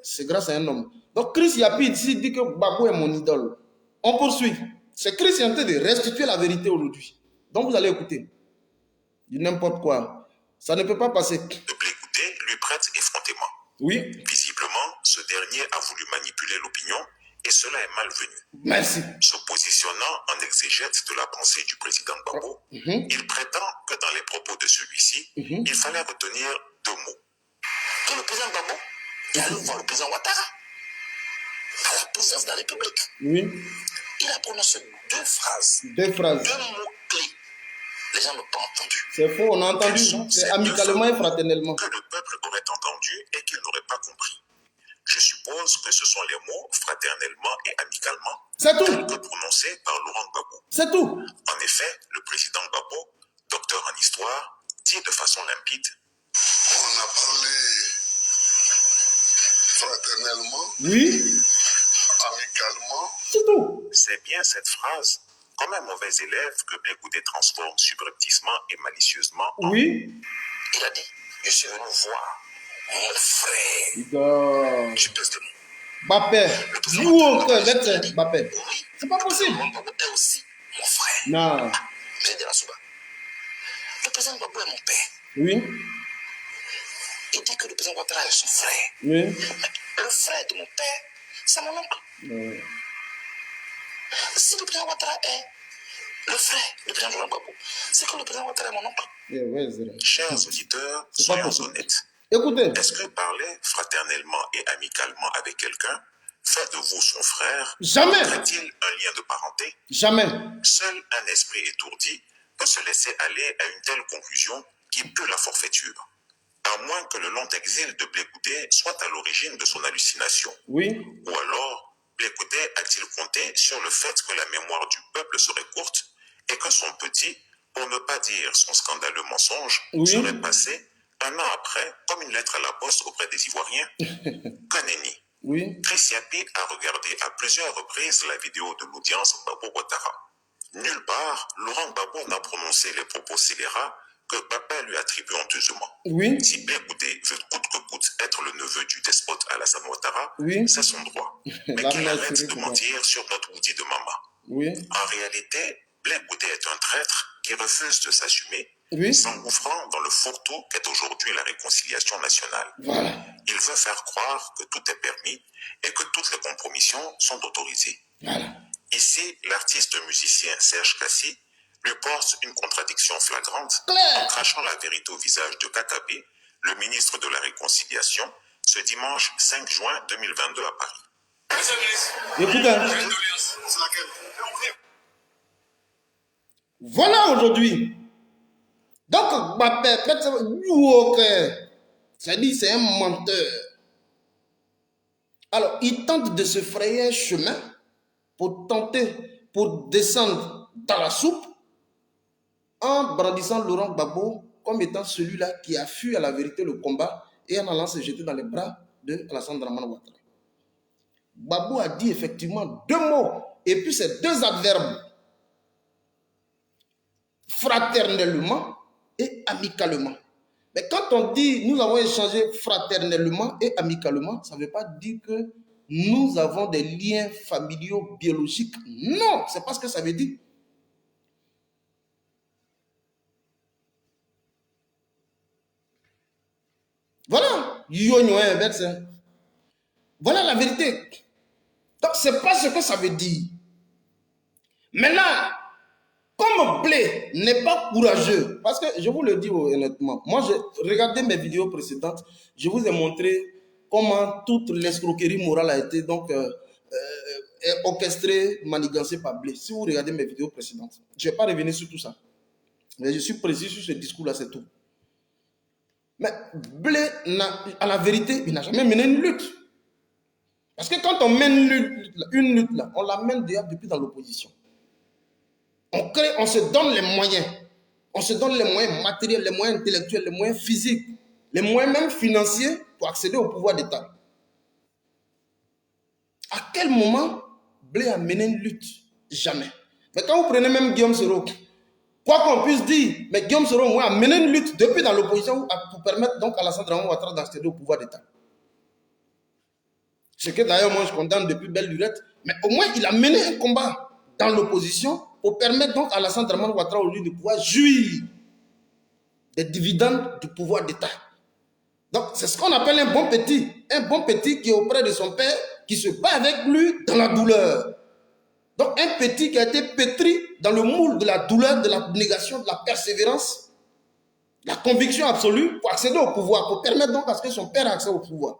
c'est grâce à un homme. Donc Chris Yapi ici dit que Gbagbo est mon idole. On poursuit. C'est Christ est en train de restituer la vérité aujourd'hui. Donc vous allez écouter. Du n'importe quoi. Ça ne peut pas passer. De Blé Goudé lui prête effrontément. Oui. Visiblement, ce dernier a voulu manipuler l'opinion et cela est malvenu. Merci. Se positionnant en exégète de la pensée du président Gbagbo, il prétend que dans les propos de celui-ci, il fallait retenir 2 mots. Que le président Gbagbo est allé voir le président Ouattara à la présidence de la République. Oui. Il a prononcé 2 phrases. 2 phrases. 2 mots clés. Les gens n'ont pas entendu. C'est faux, on a entendu. C'est amicalement et fraternellement. Que le peuple aurait entendu et qu'il n'aurait pas compris. Je suppose que ce sont les mots fraternellement et amicalement C'est tout. tels que prononcés par Laurent Gbagbo. C'est tout. En effet, le président Gbagbo, docteur en histoire, dit de façon limpide: On a parlé fraternellement, Oui. amicalement. C'est tout. C'est bien cette phrase, comme un mauvais élève, que Blé Goudé transforme subrepticement et malicieusement en... Oui. Il a dit: je suis venu voir mon frère. Igor. Je pèse de mots. Bappé. Dis-où encore, Bappé. Oui, C'est pas possible. Laurent Gbagbo est aussi mon frère. Non. J'ai dit la souba. Le président Gbagbo est mon père. Oui. Il dit que le président Ouattara est son frère. Oui. Mais le frère de mon père, c'est mon oncle. Oui. Si le président Ouattara est le frère du président Laurent Gbagbo, c'est que le président Ouattara est mon oncle. Chers auditeurs, soyons honnêtes. Écoutez. Est-ce que parler fraternellement et amicalement avec quelqu'un fait de vous son frère? Jamais. Crée-t-il un lien de parenté? Jamais. Seul un esprit étourdi peut se laisser aller à une telle conclusion qui pue la forfaiture. À moins que le long exil de Blé Goudé soit à l'origine de son hallucination. Oui. Ou alors, Blé Goudé a-t-il compté sur le fait que la mémoire du peuple serait courte et que son petit, pour ne pas dire son scandaleux mensonge, serait passé un an après comme une lettre à la poste auprès des Ivoiriens? Que nenni. Oui. Chris Yapi a regardé à plusieurs reprises la vidéo de l'audience Gbagbo Ouattara. Nulle part, Laurent Gbagbo n'a prononcé les propos scélérats que Bappé lui attribue honteusement. Oui. Si Blé Goudé veut coûte que coûte être le neveu du despote Alassane Ouattara, c'est son droit. Mais qu'il arrête de mentir sur notre outil de maman. Oui. En réalité, Blé Goudé est un traître qui refuse de s'assumer, s'engouffrant dans le fourre-tout qu'est aujourd'hui la réconciliation nationale. Voilà. Il veut faire croire que tout est permis et que toutes les compromissions sont autorisées. Voilà. Ici, l'artiste musicien Serge Kassi lui porte une contradiction flagrante en crachant la vérité au visage de Kakabe, le ministre de la Réconciliation, ce dimanche 5 juin 2022 à Paris. Écoutez. Voilà aujourd'hui. Donc, Bappé, c'est un menteur. Alors, il tente de se frayer un chemin pour descendre dans la soupe en brandissant Laurent Gbagbo comme étant celui-là qui a fui à la vérité le combat et en allant se jeter dans les bras de Alassane Dramane Ouattara. Gbagbo a dit effectivement 2 mots et puis ces 2 adverbes: fraternellement et amicalement. Mais quand on dit nous avons échangé fraternellement et amicalement, ça ne veut pas dire que nous avons des liens familiaux biologiques. Non, c'est pas ce que ça veut dire. Voilà. Voilà la vérité. Donc, ce n'est pas ce que ça veut dire. Maintenant, comme Blé n'est pas courageux, parce que je vous le dis honnêtement, moi, regardez mes vidéos précédentes, je vous ai montré comment toute l'escroquerie morale a été donc orchestrée, manigancée par Blé. Si vous regardez mes vidéos précédentes, je ne vais pas revenir sur tout ça. Mais je suis précis sur ce discours-là, c'est tout. Mais Blé, à la vérité, il n'a jamais mené une lutte. Parce que quand on mène une lutte, là, on la mène déjà depuis dans l'opposition. On se donne les moyens. On se donne les moyens matériels, les moyens intellectuels, les moyens physiques, les moyens même financiers pour accéder au pouvoir d'État. À quel moment Blé a mené une lutte? Jamais. Mais quand vous prenez même Guillaume Soro, quoi qu'on puisse dire, mais Guillaume Soro au moins a mené une lutte depuis dans l'opposition pour permettre donc à Alassane Dramane Ouattara d'accéder au pouvoir d'État. Ce que d'ailleurs moi je condamne depuis belle lurette, mais au moins il a mené un combat dans l'opposition pour permettre donc à Alassane Dramane Ouattara aujourd'hui de pouvoir jouir des dividendes du pouvoir d'État. Donc, c'est ce qu'on appelle un bon petit. Un bon petit qui est auprès de son père, qui se bat avec lui dans la douleur. Donc, un petit qui a été pétri dans le moule de la douleur, de l'abnégation, de la persévérance, la conviction absolue pour accéder au pouvoir, pour permettre donc à ce que son père ait accès au pouvoir.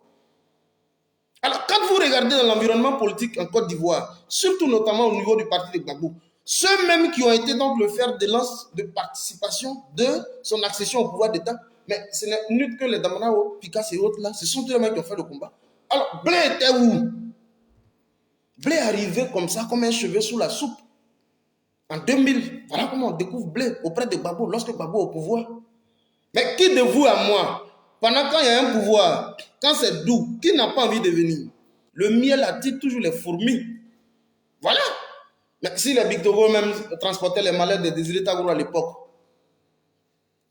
Alors, quand vous regardez dans l'environnement politique en Côte d'Ivoire, surtout notamment au niveau du parti de Gbagbo, ceux-mêmes qui ont été donc le fer de lance de participation de son accession au pouvoir d'État, mais ce n'est nul que les Damana, Picasso et autres là, ce sont eux mêmes qui ont fait le combat. Alors, Blé était où? Blé est arrivé comme ça, comme un cheveu sous la soupe. En 2000, voilà comment on découvre Blé auprès de Gbagbo, lorsque Gbagbo est au pouvoir. Mais qui de vous à moi, pendant quand il y a un pouvoir, quand c'est doux, qui n'a pas envie de venir? Le miel attire toujours les fourmis. Voilà. Mais si les Big Togo même transportaient les malades de Désiré Tagourou à l'époque,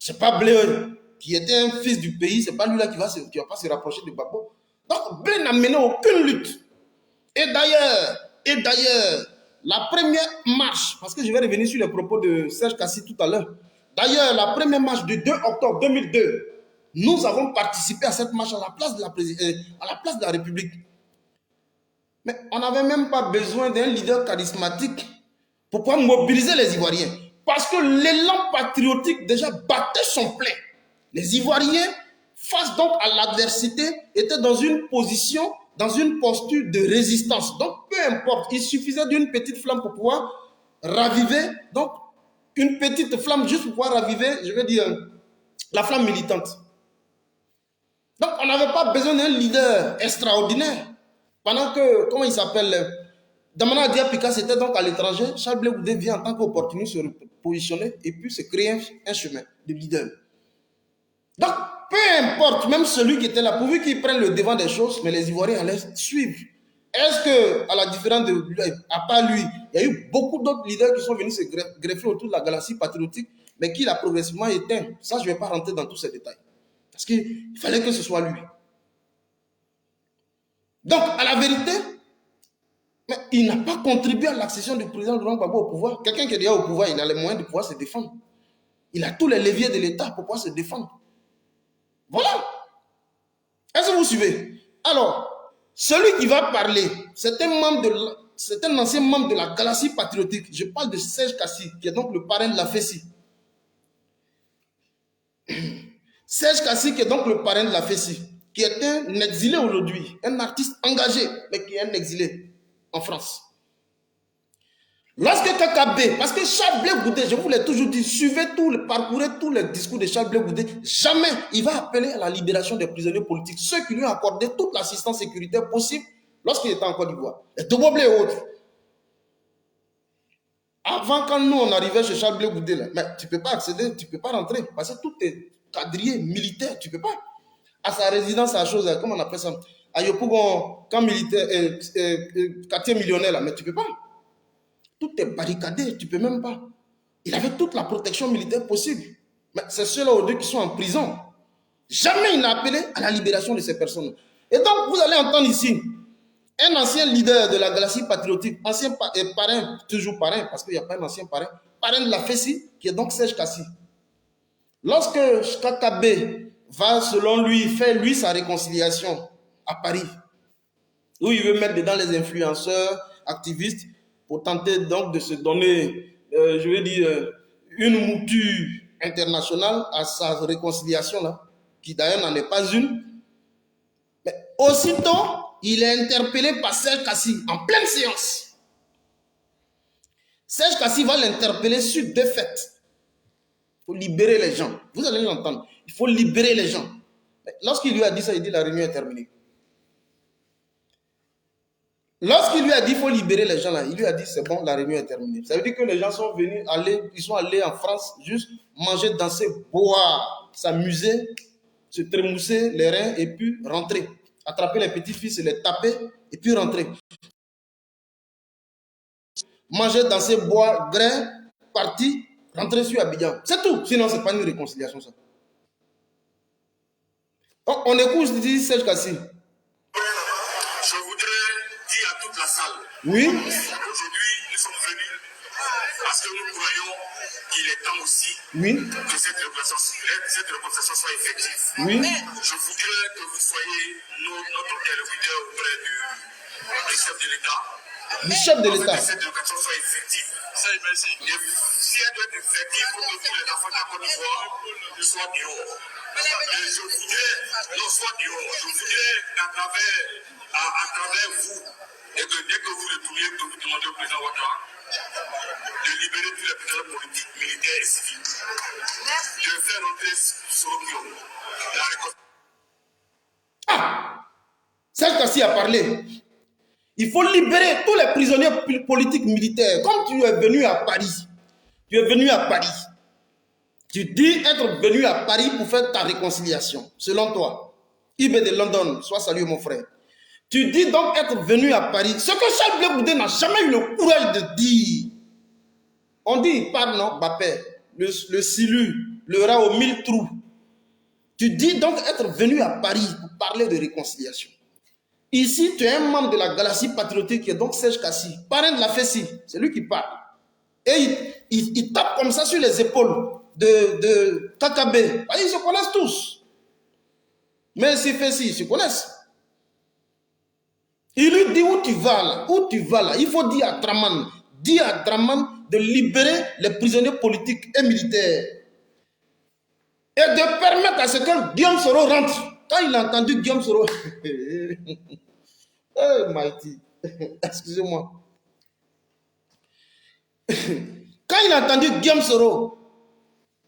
c'est pas Blé qui était un fils du pays, c'est pas lui là qui va pas se rapprocher de Gbagbo. Donc Blé n'a mené aucune lutte. Et d'ailleurs, la première marche, parce que je vais revenir sur les propos de Serge Kassi tout à l'heure. D'ailleurs, la première marche du 2 octobre 2002, nous avons participé à cette marche à la place de la République. Mais on n'avait même pas besoin d'un leader charismatique pour pouvoir mobiliser les Ivoiriens. Parce que l'élan patriotique déjà battait son plein. Les Ivoiriens, face donc à l'adversité, étaient dans une position, dans une posture de résistance. Donc, peu importe, il suffisait d'une petite flamme pour pouvoir raviver, donc une petite flamme juste pour pouvoir raviver, je vais dire, la flamme militante. Donc, on n'avait pas besoin d'un leader extraordinaire. Pendant que, comment il s'appelle, Damana Diapika, c'était donc à l'étranger, Charles Blé Goudé vient en tant qu'opportuniste se positionner et puis se créer un chemin de leader. Donc, peu importe, même celui qui était là, pourvu qu'il prenne le devant des choses, mais les Ivoiriens allaient suivre. Est-ce que, à la différence de lui, à part lui, il y a eu beaucoup d'autres leaders qui sont venus se greffer autour de la galaxie patriotique, mais qui l'a progressivement éteint? Ça, je ne vais pas rentrer dans tous ces détails. Parce qu'il fallait que ce soit lui. Donc, à la vérité, mais il n'a pas contribué à l'accession du président Laurent Gbagbo au pouvoir. Quelqu'un qui est déjà au pouvoir, il a les moyens de pouvoir se défendre. Il a tous les leviers de l'État pour pouvoir se défendre. Voilà. Est-ce que vous suivez? Alors, celui qui va parler, c'est un ancien membre de la galaxie patriotique. Je parle de Serge Kassi, qui est donc le parrain de la FESI. Serge Kassi, qui est donc le parrain de la FESI, qui est un exilé aujourd'hui, un artiste engagé, mais qui est un exilé en France. Lorsque KKB, parce que Charles Blé Goudé, je vous l'ai toujours dit, parcourez tous les discours de Charles Blé Goudé, jamais il va appeler à la libération des prisonniers politiques, ceux qui lui ont accordé toute l'assistance sécuritaire possible lorsqu'il était en Côte d'Ivoire. Les Togo Blé et autres. Avant, quand nous on arrivait chez Charles Blé Goudé, là, mais tu ne peux pas accéder, tu ne peux pas rentrer, parce que tout est quadrillé, militaire, tu ne peux pas. À sa résidence, à la chose, comment on appelle ça? À Yopougon, camp militaire, quartier millionnaire, là, mais tu ne peux pas. Tout est barricadé, tu ne peux même pas. Il avait toute la protection militaire possible. Mais c'est ceux-là aujourd'hui qui sont en prison. Jamais il n'a appelé à la libération de ces personnes. Et donc, vous allez entendre ici un ancien leader de la galaxie patriotique, ancien parrain, toujours parrain, parce qu'il n'y a pas un ancien parrain de la FESI, qui est donc Serge Kassi. Lorsque KKB va, selon lui, faire lui sa réconciliation à Paris, où il veut mettre dedans les influenceurs, activistes, pour tenter donc de se donner, je vais dire, une mouture internationale à sa réconciliation là, qui d'ailleurs n'en est pas une. Mais aussitôt, il est interpellé par Serge Kassi en pleine séance. Serge Kassi va l'interpeller sur deux faits. Il faut libérer les gens. Vous allez l'entendre. Il faut libérer les gens. Lorsqu'il lui a dit ça, il dit la réunion est terminée. Lorsqu'il lui a dit qu'il faut libérer les gens là, il lui a dit c'est bon, la réunion est terminée. Ça veut dire que les gens sont venus ils sont allés en France juste manger, danser, boire, s'amuser, se trémousser les reins et puis rentrer. Attraper les petits-fils et les taper et puis rentrer. Manger, danser, boire, grain, partir, rentrer sur Abidjan. C'est tout. Sinon, ce n'est pas une réconciliation ça. Donc, on écoute ce que dit Serge Kassi. Je vous voudrais dire à toute la salle, Oui. aujourd'hui, nous sommes venus parce que nous croyons qu'il est temps aussi Oui. que cette représentation soit effective. Oui. Je voudrais que vous soyez notre interlocuteur auprès du chef de l'État. Du chef de l'État. Que cette représentation soit effective. Merci. Et si elle doit être effective, il faut que tous les enfants de la Côte d'Ivoire soient dehors. Et je voudrais, non, soit dehors, je voudrais à travers vous, et que dès que vous retournez, que vous demandez au président Ouattara de libérer tous les prisonniers politiques, militaires et civils. De faire entrer Sorokio. La réconciliation. Ah, Serge Kassi a parlé. Il faut libérer tous les prisonniers politiques militaires. Comme tu es venu à Paris, tu dis être venu à Paris pour faire ta réconciliation, selon toi. Ibé de London, sois salué mon frère. Tu dis donc être venu à Paris. Ce que Charles Blé Goudé n'a jamais eu le courage de dire. On dit, il parle, non, Bapé, le silu, le rat aux 1000 trous. Tu dis donc être venu à Paris pour parler de réconciliation. Ici, tu es un membre de la galaxie patriotique qui est donc Serge Kassi, parrain de la FESI, c'est lui qui parle. Et il tape comme ça sur les épaules de KKB. Ils se connaissent tous. Mais c'est FESI, ils se connaissent. Il lui dit où tu vas là, il faut dire à Draman, de libérer les prisonniers politiques et militaires. Et de permettre à ce que Guillaume Soro rentre. Quand il a entendu Guillaume Soro, oh Mighty, excusez-moi. Quand il a entendu Guillaume Soro,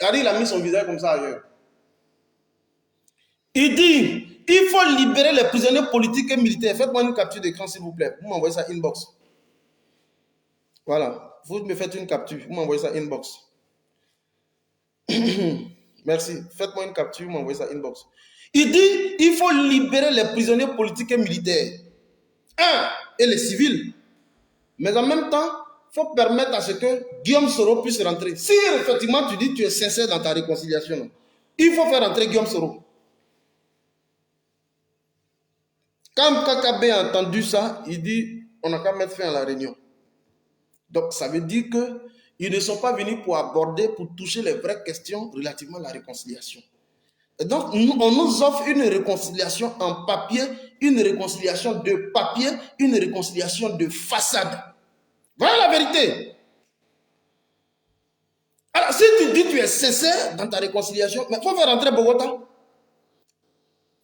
il a mis son visage comme ça ailleurs. Il dit, il faut libérer les prisonniers politiques et militaires. Faites-moi une capture d'écran s'il vous plaît. Vous m'envoyez ça inbox. Voilà, vous me faites une capture. Vous m'envoyez ça inbox. Merci. Faites-moi une capture, vous m'envoyez ça inbox. Il dit, il faut libérer les prisonniers politiques et militaires. Et les civils. Mais en même temps, il faut permettre à ce que Guillaume Soro puisse rentrer. Si effectivement tu dis que tu es sincère dans ta réconciliation, il faut faire rentrer Guillaume Soro. Quand KKB a entendu ça, il dit, on n'a qu'à mettre fin à la réunion. Donc ça veut dire qu'ils ne sont pas venus pour aborder, pour toucher les vraies questions relativement à la réconciliation. Et donc, on nous offre une réconciliation en papier, une réconciliation de papier, une réconciliation de façade. Voilà la vérité. Alors, si tu dis que tu es sincère dans ta réconciliation, mais il faut faire rentrer Bogota.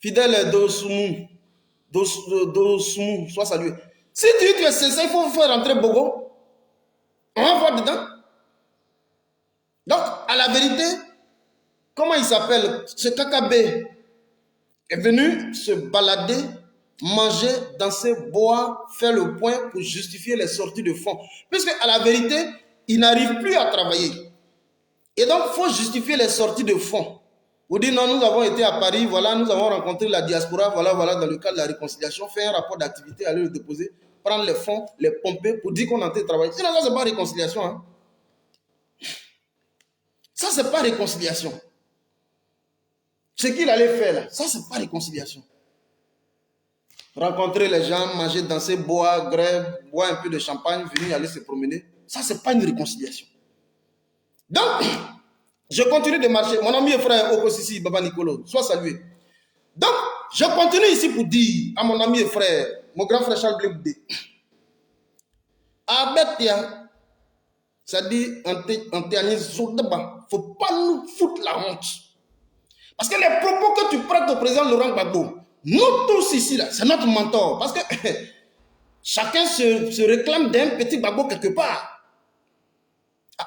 Fidèle Dosumu, sois salué. Si tu dis que tu es sincère, il faut faire rentrer Bogo. On va voir dedans. Donc, à la vérité, comment il s'appelle? Ce KKB est venu se balader, manger, danser, boire, faire le point pour justifier les sorties de fonds. Puisque à la vérité, il n'arrive plus à travailler. Et donc, il faut justifier les sorties de fonds. Vous dites non, nous avons été à Paris, voilà, nous avons rencontré la diaspora, voilà, dans le cadre de la réconciliation, faire un rapport d'activité, aller le déposer, prendre les fonds, les pomper pour dire qu'on a été travailler. Sinon, ça, c'est pas réconciliation. Hein. Ça, c'est pas réconciliation. Ce qu'il allait faire là, ça, c'est pas réconciliation. Rencontrer les gens, manger, danser, boire, grève, boire un peu de champagne, venir aller se promener, ça, c'est pas une réconciliation. Donc, je continue de marcher. Mon ami et frère Okosisi, Baba Nicolo, sois salué. Donc, je continue ici pour dire à mon ami et frère, mon grand frère Charles Blé Goudé, Abetia, ça dit, en dernier jour de bas, il ne faut pas nous foutre la honte. Parce que les propos que tu prêtes au président Laurent Gbagbo, nous tous ici, là, c'est notre mentor. Parce que chacun se réclame d'un petit Gbagbo quelque part.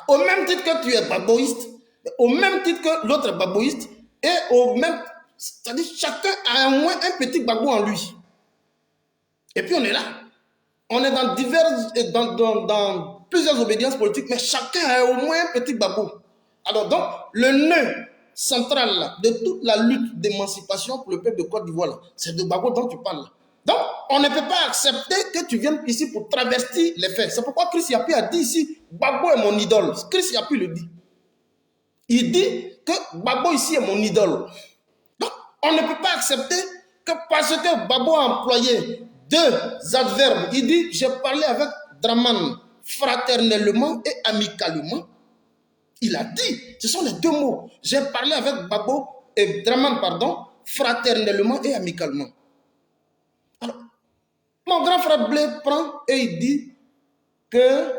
Au même titre que tu es baboïste, au même titre que l'autre est baboïste, et au même... C'est-à-dire chacun a au moins un petit Gbagbo en lui. Et puis on est là. On est dans dans plusieurs obédiences politiques, mais chacun a au moins un petit Gbagbo. Alors donc, le nœud central là, de toute la lutte d'émancipation pour le peuple de Côte d'Ivoire, c'est de Gbagbo dont tu parles. Donc, on ne peut pas accepter que tu viennes ici pour travestir les faits. C'est pourquoi Chris Yapi a dit ici, Gbagbo est mon idole. Chris Yapi le dit. Il dit que Gbagbo ici est mon idole. Donc, on ne peut pas accepter que parce que Gbagbo a employé deux adverbes. Il dit, j'ai parlé avec Draman fraternellement et amicalement. Il a dit, ce sont les deux mots. J'ai parlé avec Babo et Draman, pardon, fraternellement et amicalement. Alors, mon grand frère Blé prend et il dit que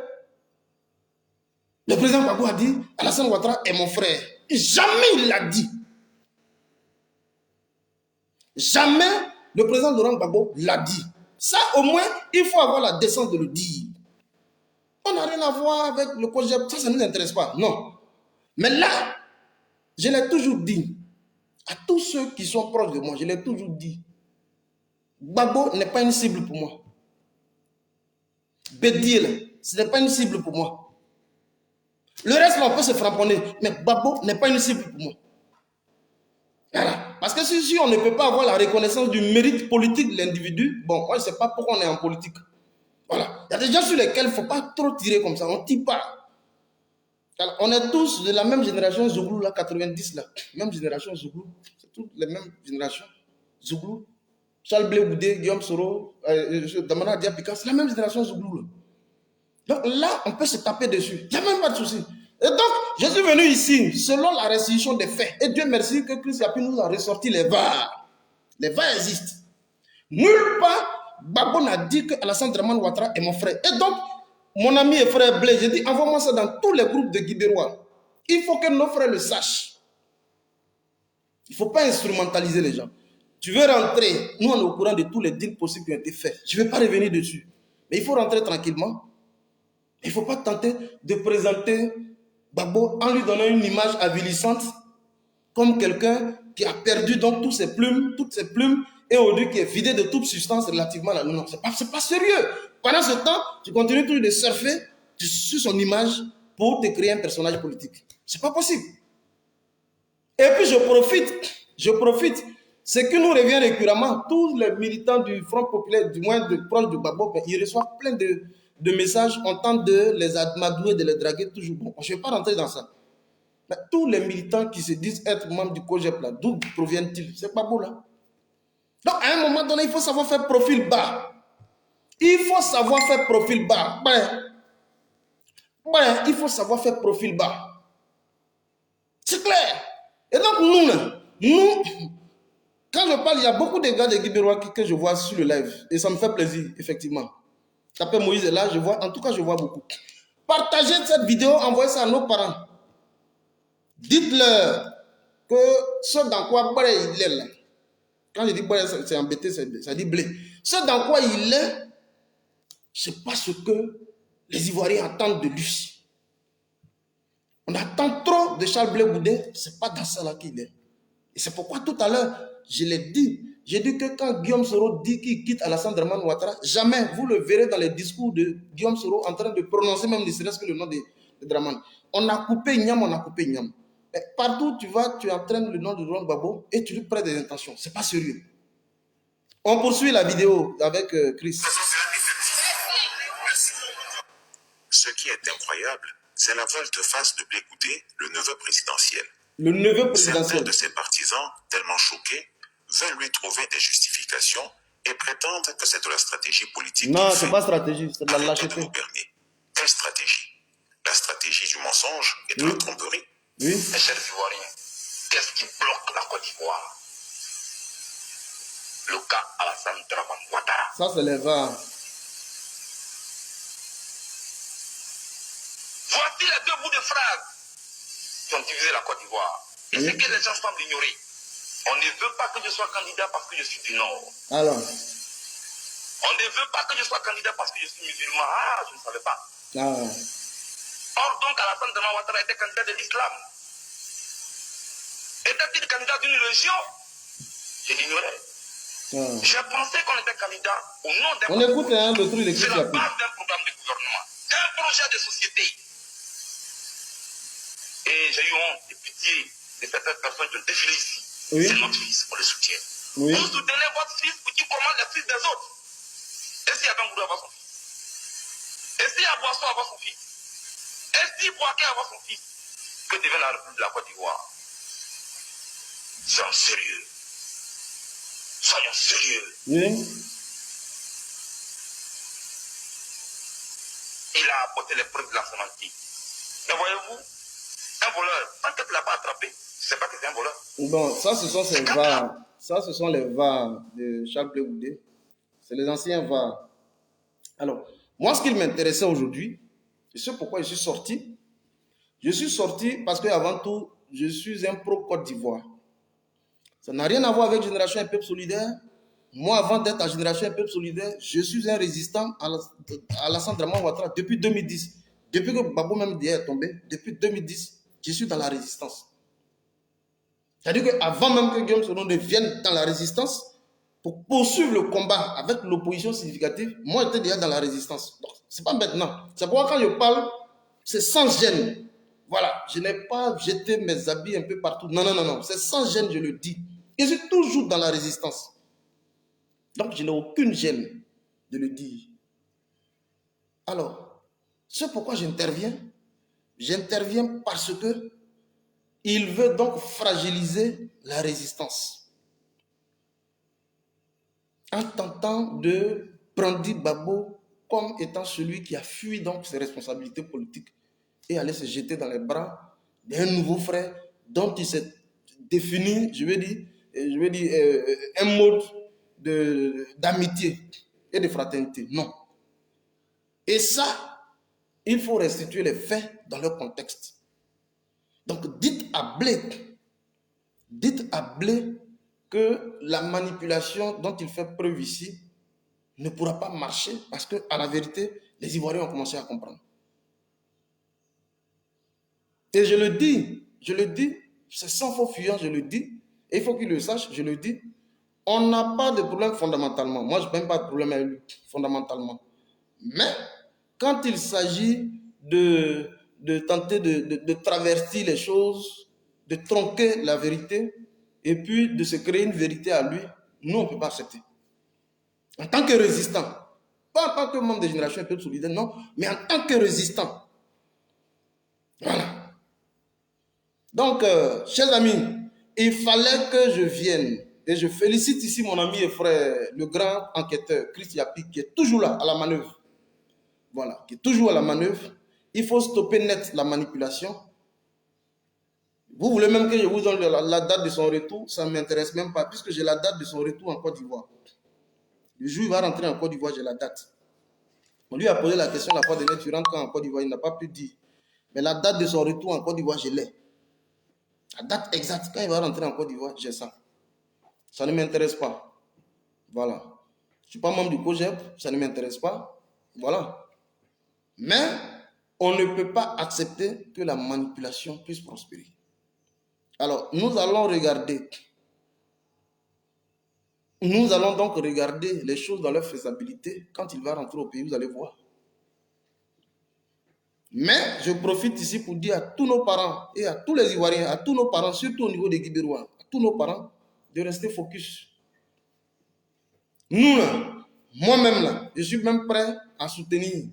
le président Gbagbo a dit, Alassane Ouattara est mon frère. Jamais il l'a dit. Jamais le président Laurent Gbagbo l'a dit. Ça, au moins, il faut avoir la décence de le dire. On n'a rien à voir avec le COJEP, ça ne nous intéresse pas. Non. Mais là, je l'ai toujours dit, à tous ceux qui sont proches de moi, je l'ai toujours dit, Gbagbo n'est pas une cible pour moi. Bédiel, ce n'est pas une cible pour moi. Le reste, on peut se frapponner, mais Gbagbo n'est pas une cible pour moi. Voilà. Parce que si on ne peut pas avoir la reconnaissance du mérite politique de l'individu, bon, moi je ne sais pas pourquoi on est en politique. Voilà. Il y a des gens sur lesquels il ne faut pas trop tirer comme ça, on ne tire pas. Alors, on est tous de la même génération Zouglou, là, 90, là. Même génération Zouglou. C'est toutes les mêmes générations. Zouglou, Charles Blé Goudé, Guillaume Soro, Damana Diapika, c'est la même génération Zouglou, là. Donc là, on peut se taper dessus. Il n'y a même pas de souci. Et donc, je suis venu ici, selon la restitution des faits. Et Dieu merci que Christ Yapi nous a ressorti les VAR. Les VAR existent. Nulle part, Gbagbo n'a dit que Alassane Draman Ouattara est mon frère. Et donc, mon ami et frère Blé, j'ai dit, envoie-moi ça dans tous les groupes de Guibérois. Il faut que nos frères le sachent. Il ne faut pas instrumentaliser les gens. Tu veux rentrer, nous on est au courant de tous les deals possibles qui ont été faits. Je ne vais pas revenir dessus. Mais il faut rentrer tranquillement. Il ne faut pas tenter de présenter Gbagbo en lui donnant une image avilissante comme quelqu'un qui a perdu donc toutes ses plumes et aujourd'hui qui est vidé de toute substance relativement à la lune. Non, c'est pas sérieux. Pendant ce temps, tu continues toujours de surfer sur son image pour te créer un personnage politique. C'est pas possible. Et puis je profite. Ce qui nous revient récurremment, tous les militants du Front populaire, du moins de proche de Gbagbo, ils reçoivent plein de messages, on tente de les amadouer, de les draguer toujours. Bon, je ne vais pas rentrer dans ça. Mais tous les militants qui se disent être membres du COJEP, là, d'où proviennent-ils? C'est pas beau là. Donc à un moment donné, il faut savoir faire profil bas. Il faut savoir faire profil bas. Il faut savoir faire profil bas. C'est clair. Et donc nous, quand je parle, il y a beaucoup de gars de Guibérois que je vois sur le live. Et ça me fait plaisir, effectivement. Tapez Moïse est là, je vois, en tout cas, je vois beaucoup. Partagez cette vidéo, envoyez ça à nos parents. Dites-leur que ce dans quoi il est là. Quand je dis blé, c'est embêté, ça dit blé. Ce dans quoi il est, c'est pas ce que les Ivoiriens attendent de lui. On attend trop de Charles Blé Goudé, c'est pas dans ça là qu'il est. Et c'est pourquoi tout à l'heure, je l'ai dit. J'ai dit que quand Guillaume Soro dit qu'il quitte Alassane Draman Ouattara, jamais vous le verrez dans les discours de Guillaume Soro en train de prononcer même ne serait-ce que le nom de Draman. On a coupé Niam, on a coupé Niam. Et partout où tu vas, tu entraînes le nom de Laurent Gbagbo et tu lui prêtes des intentions. C'est pas sérieux. On poursuit la vidéo avec Chris. Ce qui est incroyable, c'est la volte-face de Blé Goudé, le neveu présidentiel. Le neveu présidentiel. Certains de ses partisans, tellement choqués, veulent lui trouver des justifications et prétendent que c'est de la stratégie politique. Non, c'est pas stratégie, c'est de la lâcheté. Quelle stratégie? La stratégie du mensonge et de la tromperie? Oui. Mes chers Ivoiriens, qu'est-ce qui bloque la Côte d'Ivoire? Le cas Alassane Draman Ouattara. Ça, c'est les VAR. Voici les deux bouts de phrases qui ont divisé la Côte d'Ivoire. Et ce que les gens semblent ignorer. On ne veut pas que je sois candidat parce que je suis du Nord. Alors. On ne veut pas que je sois candidat parce que je suis musulman. Ah, je ne savais pas. Ah. Or donc, Alassane Draman Ouattara était candidat de l'islam. Était-il candidat d'une religion? Je l'ignorais. Ah. J'ai pensé qu'on était candidat au nom d'un... On écoute hein, le truc de C'est Chris la Yapi. base d'un programme de gouvernement, d'un projet de société. Et j'ai eu honte et pitié de certaines personnes qui ont défilé ici. Oui. C'est notre fils, on le soutient. Oui. Vous soutenez votre fils pour qu'il commande les fils des autres. Et si Adam Goudou avoir son fils? Et si Aboisson avoir son fils? Et si Boaké avoir son fils? Que devient la République de la Côte d'Ivoire? Soyons sérieux. Soyons sérieux. Oui. Il a apporté les preuves de la sémantique. Mais voyez-vous, un voleur, tant que tu ne l'as pas attrapé, c'est pas que c'est un voleur. Bon, ça, ce sont ces VAR. Ça, ce sont les VAR de Charles Blé Goudé. C'est les anciens VAR. Alors, moi, ce qui m'intéressait aujourd'hui, et c'est pourquoi je suis sorti parce qu'avant tout, je suis un pro-Côte d'Ivoire. Ça n'a rien à voir avec Génération Un Peuple Solidaire. Moi, avant d'être à Génération Un Peuple Solidaire, je suis un résistant à Alassane Dramane Ouattara depuis 2010. Depuis que Babou même est tombé, depuis 2010, je suis dans la résistance. C'est-à-dire qu'avant même que Guillaume Soro ne vienne dans la résistance, pour poursuivre le combat avec l'opposition significative, moi j'étais déjà dans la résistance. Ce n'est pas maintenant. C'est pourquoi quand je parle, c'est sans gêne. Voilà, je n'ai pas jeté mes habits un peu partout. Non, non, non, non. C'est sans gêne, je le dis. Je suis toujours dans la résistance. Donc je n'ai aucune gêne de le dire. Alors, c'est pourquoi j'interviens. J'interviens parce que il veut donc fragiliser la résistance en tentant de prendre Babo comme étant celui qui a fui donc ses responsabilités politiques et allait se jeter dans les bras d'un nouveau frère dont il s'est défini, je vais dire un mode d'amitié et de fraternité. Non. Et ça, il faut restituer les faits dans leur contexte. Donc, dites à Blé que la manipulation dont il fait preuve ici ne pourra pas marcher parce qu'à la vérité, les Ivoiriens ont commencé à comprendre. Et je le dis, c'est sans faux fuyant, je le dis, et il faut qu'il le sache, je le dis, on n'a pas de problème fondamentalement. Moi, je n'ai même pas de problème avec lui, fondamentalement. Mais, quand il s'agit de tenter de traverser les choses, de tronquer la vérité, et puis de se créer une vérité à lui, nous, on ne peut pas accepter. En tant que résistant, pas en tant que membre de Génération Un Peuple Solidaire, non, mais en tant que résistant. Voilà. Donc, chers amis, il fallait que je vienne, et je félicite ici mon ami et frère, le grand enquêteur, Chris Yapi, qui est toujours là, à la manœuvre. Voilà, qui est toujours à la manœuvre. Il faut stopper net la manipulation. Vous voulez même que je vous donne la date de son retour? Ça ne m'intéresse même pas, puisque j'ai la date de son retour en Côte d'Ivoire. Le jour où il va rentrer en Côte d'Ivoire, j'ai la date. On lui a posé la question la fois dernière, tu rentres quand en Côte d'Ivoire? Il n'a pas pu dire. Mais la date de son retour en Côte d'Ivoire, je l'ai. La date exacte, quand il va rentrer en Côte d'Ivoire, j'ai ça. Ça ne m'intéresse pas. Voilà. Je ne suis pas membre du COGEP, ça ne m'intéresse pas. Voilà. Mais on ne peut pas accepter que la manipulation puisse prospérer. Alors, nous allons donc regarder les choses dans leur faisabilité. Quand il va rentrer au pays, vous allez voir. Mais je profite ici pour dire à tous nos parents et à tous les Ivoiriens, à tous nos parents, surtout au niveau des Guibérois, à tous nos parents, de rester focus. Nous, là, moi-même, là, je suis même prêt à soutenir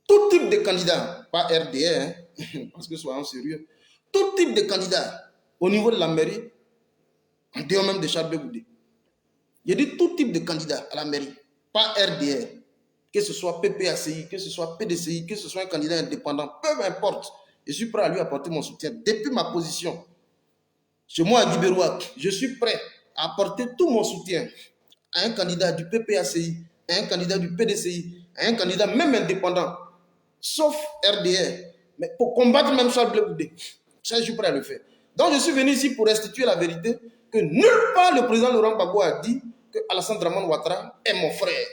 tout type de candidat, pas RDR, hein, parce que soyons sérieux, tout type de candidat au niveau de la mairie, en dehors même de Charles Blé Goudé. Je dis tout type de candidat à la mairie, pas RDR, que ce soit PPACI, que ce soit PDCI, que ce soit un candidat indépendant, peu importe, je suis prêt à lui apporter mon soutien. Depuis ma position, chez moi à Guibérois, je suis prêt à apporter tout mon soutien à un candidat du PPACI, à un candidat du PDCI, à un candidat même indépendant, sauf RDR, mais pour combattre même Charles Blé Goudé. Ça, je suis prêt à le faire. Donc, je suis venu ici pour restituer la vérité que nulle part le président Laurent Gbagbo a dit que Alassane Dramane Ouattara est mon frère.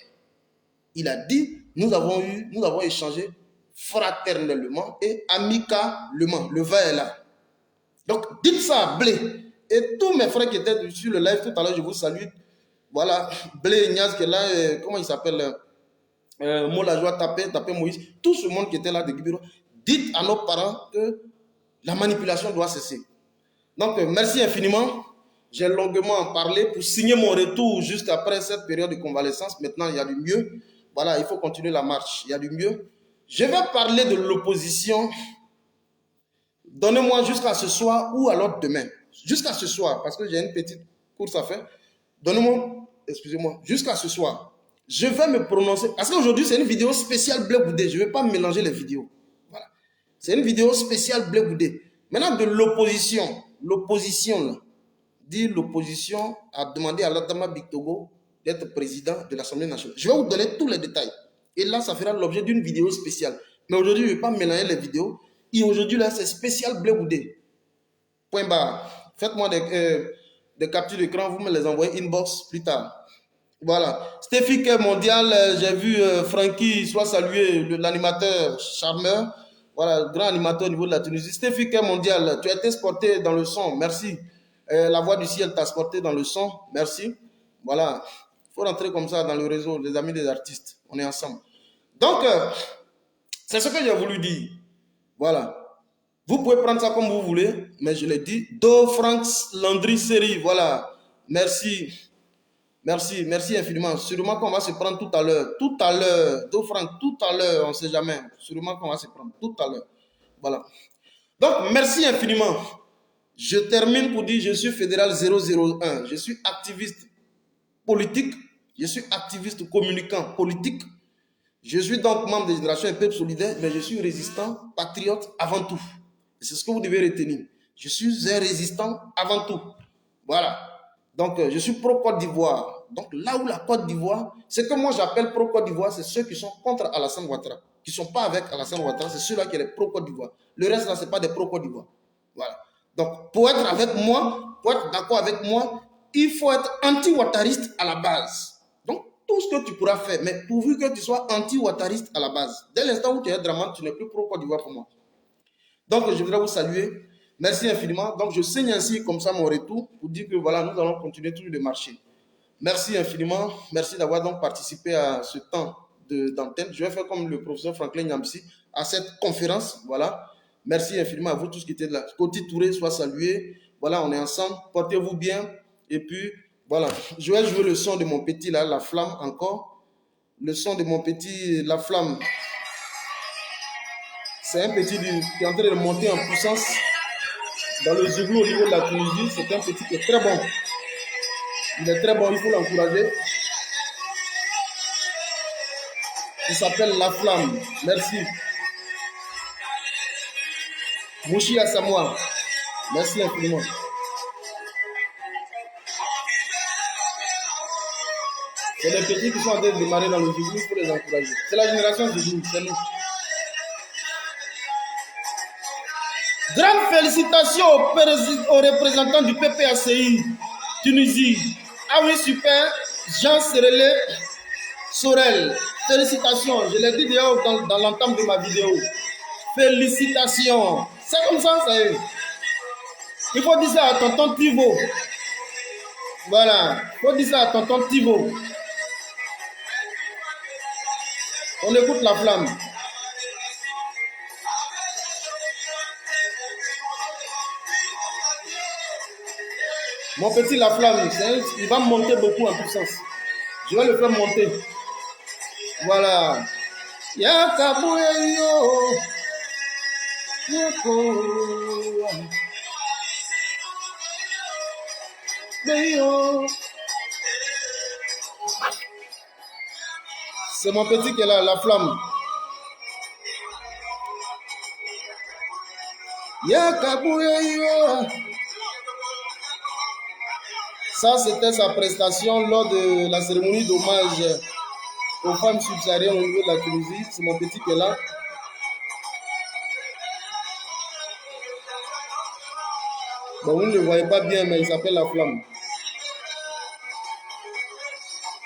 Il a dit, nous avons échangé fraternellement et amicalement. Le va est là. Donc, dites ça à Blé. Et tous mes frères qui étaient sur le live tout à l'heure, je vous salue. Voilà, Blé, Ignace qui est là, comment il s'appelle Mola Joie, Tapé Moïse, tout ce monde qui était là de Guibéro, dites à nos parents que la manipulation doit cesser. Donc, merci infiniment. J'ai longuement parlé pour signer mon retour jusqu'après cette période de convalescence. Maintenant, il y a du mieux. Voilà, il faut continuer la marche. Il y a du mieux. Je vais parler de l'opposition. Donnez-moi jusqu'à ce soir ou alors demain. Jusqu'à ce soir, parce que j'ai une petite course à faire. Donnez-moi, excusez-moi, jusqu'à ce soir. Je vais me prononcer. Parce qu'aujourd'hui, c'est une vidéo spéciale Blé Goudé. Je ne vais pas mélanger les vidéos. Voilà. C'est une vidéo spéciale Blé Goudé. Maintenant, de l'opposition. L'opposition, là. Dit l'opposition a demandé à Latama Bictogo d'être président de l'Assemblée nationale. Je vais vous donner tous les détails. Et là, ça fera l'objet d'une vidéo spéciale. Mais aujourd'hui, je ne vais pas mélanger les vidéos. Et aujourd'hui, là, c'est spécial Blé Goudé. Point barre. Faites-moi des captures d'écran. Vous me les envoyez inbox plus tard. Voilà. Stéphie mondial, j'ai vu Francky soit salué, l'animateur charmeur. Voilà, grand animateur au niveau de la Tunisie. Stéphie mondial, tu as été sporté dans le son, merci. La voix du ciel t'a sporté dans le son, merci. Voilà, il faut rentrer comme ça dans le réseau, les amis des artistes, on est ensemble. Donc, c'est ce que j'ai voulu dire. Voilà. Vous pouvez prendre ça comme vous voulez, mais je l'ai dit. Do Franks Landry Série, voilà. Merci. Merci, merci infiniment. Sûrement qu'on va se prendre tout à l'heure. Tout à l'heure. Do Frank, tout à l'heure, on ne sait jamais. Sûrement qu'on va se prendre tout à l'heure. Voilà. Donc, merci infiniment. Je termine pour dire je suis fédéral 001. Je suis activiste politique. Je suis activiste communicant politique. Je suis donc membre des Générations et Peuple Solidaire, mais je suis résistant, patriote avant tout. C'est ce que vous devez retenir. Je suis un résistant avant tout. Voilà. Donc, je suis pro-Côte d'Ivoire. Donc, là où la Côte d'Ivoire, ce que moi j'appelle pro-Côte d'Ivoire, c'est ceux qui sont contre Alassane Ouattara. Qui ne sont pas avec Alassane Ouattara, c'est ceux-là qui sont pro-Côte d'Ivoire. Le reste, là, ce n'est pas des pro-Côte d'Ivoire. Voilà. Donc, pour être avec moi, pour être d'accord avec moi, il faut être anti-ouattariste à la base. Donc, tout ce que tu pourras faire, mais pourvu que tu sois anti-ouattariste à la base. Dès l'instant où tu es Draman, tu n'es plus pro-Côte d'Ivoire pour moi. Donc, je voudrais vous saluer. Merci infiniment. Donc, je signe ainsi comme ça mon retour pour dire que voilà, nous allons continuer toujours de marcher. Merci infiniment. Merci d'avoir donc participé à ce temps d'antenne. Je vais faire comme le professeur Franklin Nyamsi à cette conférence. Voilà. Merci infiniment à vous tous qui étaient là. Côté Touré, soit salué. Voilà, on est ensemble. Portez-vous bien. Et puis, voilà. Je vais jouer le son de mon petit là, la flamme encore. Le son de mon petit, la flamme. C'est un petit qui est en train de monter en puissance. Dans le Zouglou au niveau de la Tunisie, c'est un petit qui est très bon. Il est très bon, il faut l'encourager. Il s'appelle La Flamme. Merci. Mouchi Asamoah. Merci infiniment. C'est les petits qui sont en train de démarrer dans le Zouglou, il faut les encourager. C'est la génération Zouglou, c'est nous. Grande félicitations aux représentants du PPACI Tunisie. Ah oui, super. Jean Serelé Sorel. Félicitations. Je l'ai dit d'ailleurs dans l'entame de ma vidéo. Félicitations. C'est comme ça, ça y est. Il faut dire ça à tonton Thibaut. Voilà. Il faut dire ça à tonton Thibaut. On écoute la flamme. Mon petit La Flamme, il va monter beaucoup en puissance. Je vais le faire monter. Voilà. C'est mon petit qui est là, La Flamme. Ça, c'était sa prestation lors de la cérémonie d'hommage aux femmes subsahariennes au niveau de la Tunisie. C'est mon petit qui est là. Bon, vous ne le voyez pas bien, mais il s'appelle La Flamme.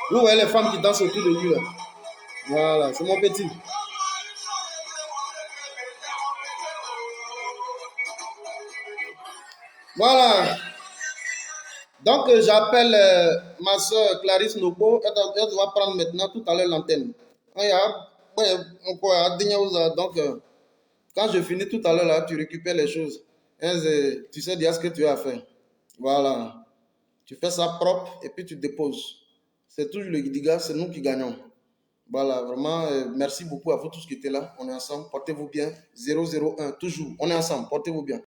Vous voyez les femmes qui dansent autour de lui, là. Voilà, c'est mon petit. Voilà. Donc, j'appelle ma soeur Clarisse Nobo. Elle va prendre maintenant tout à l'heure l'antenne. Donc, quand je finis tout à l'heure, là, tu récupères les choses. Tu sais déjà ce que tu as à faire. Voilà. Tu fais ça propre et puis tu déposes. C'est toujours le Gidiga, c'est nous qui gagnons. Voilà, vraiment, merci beaucoup à vous tous qui étaient là. On est ensemble. Portez-vous bien. 001, toujours. On est ensemble. Portez-vous bien.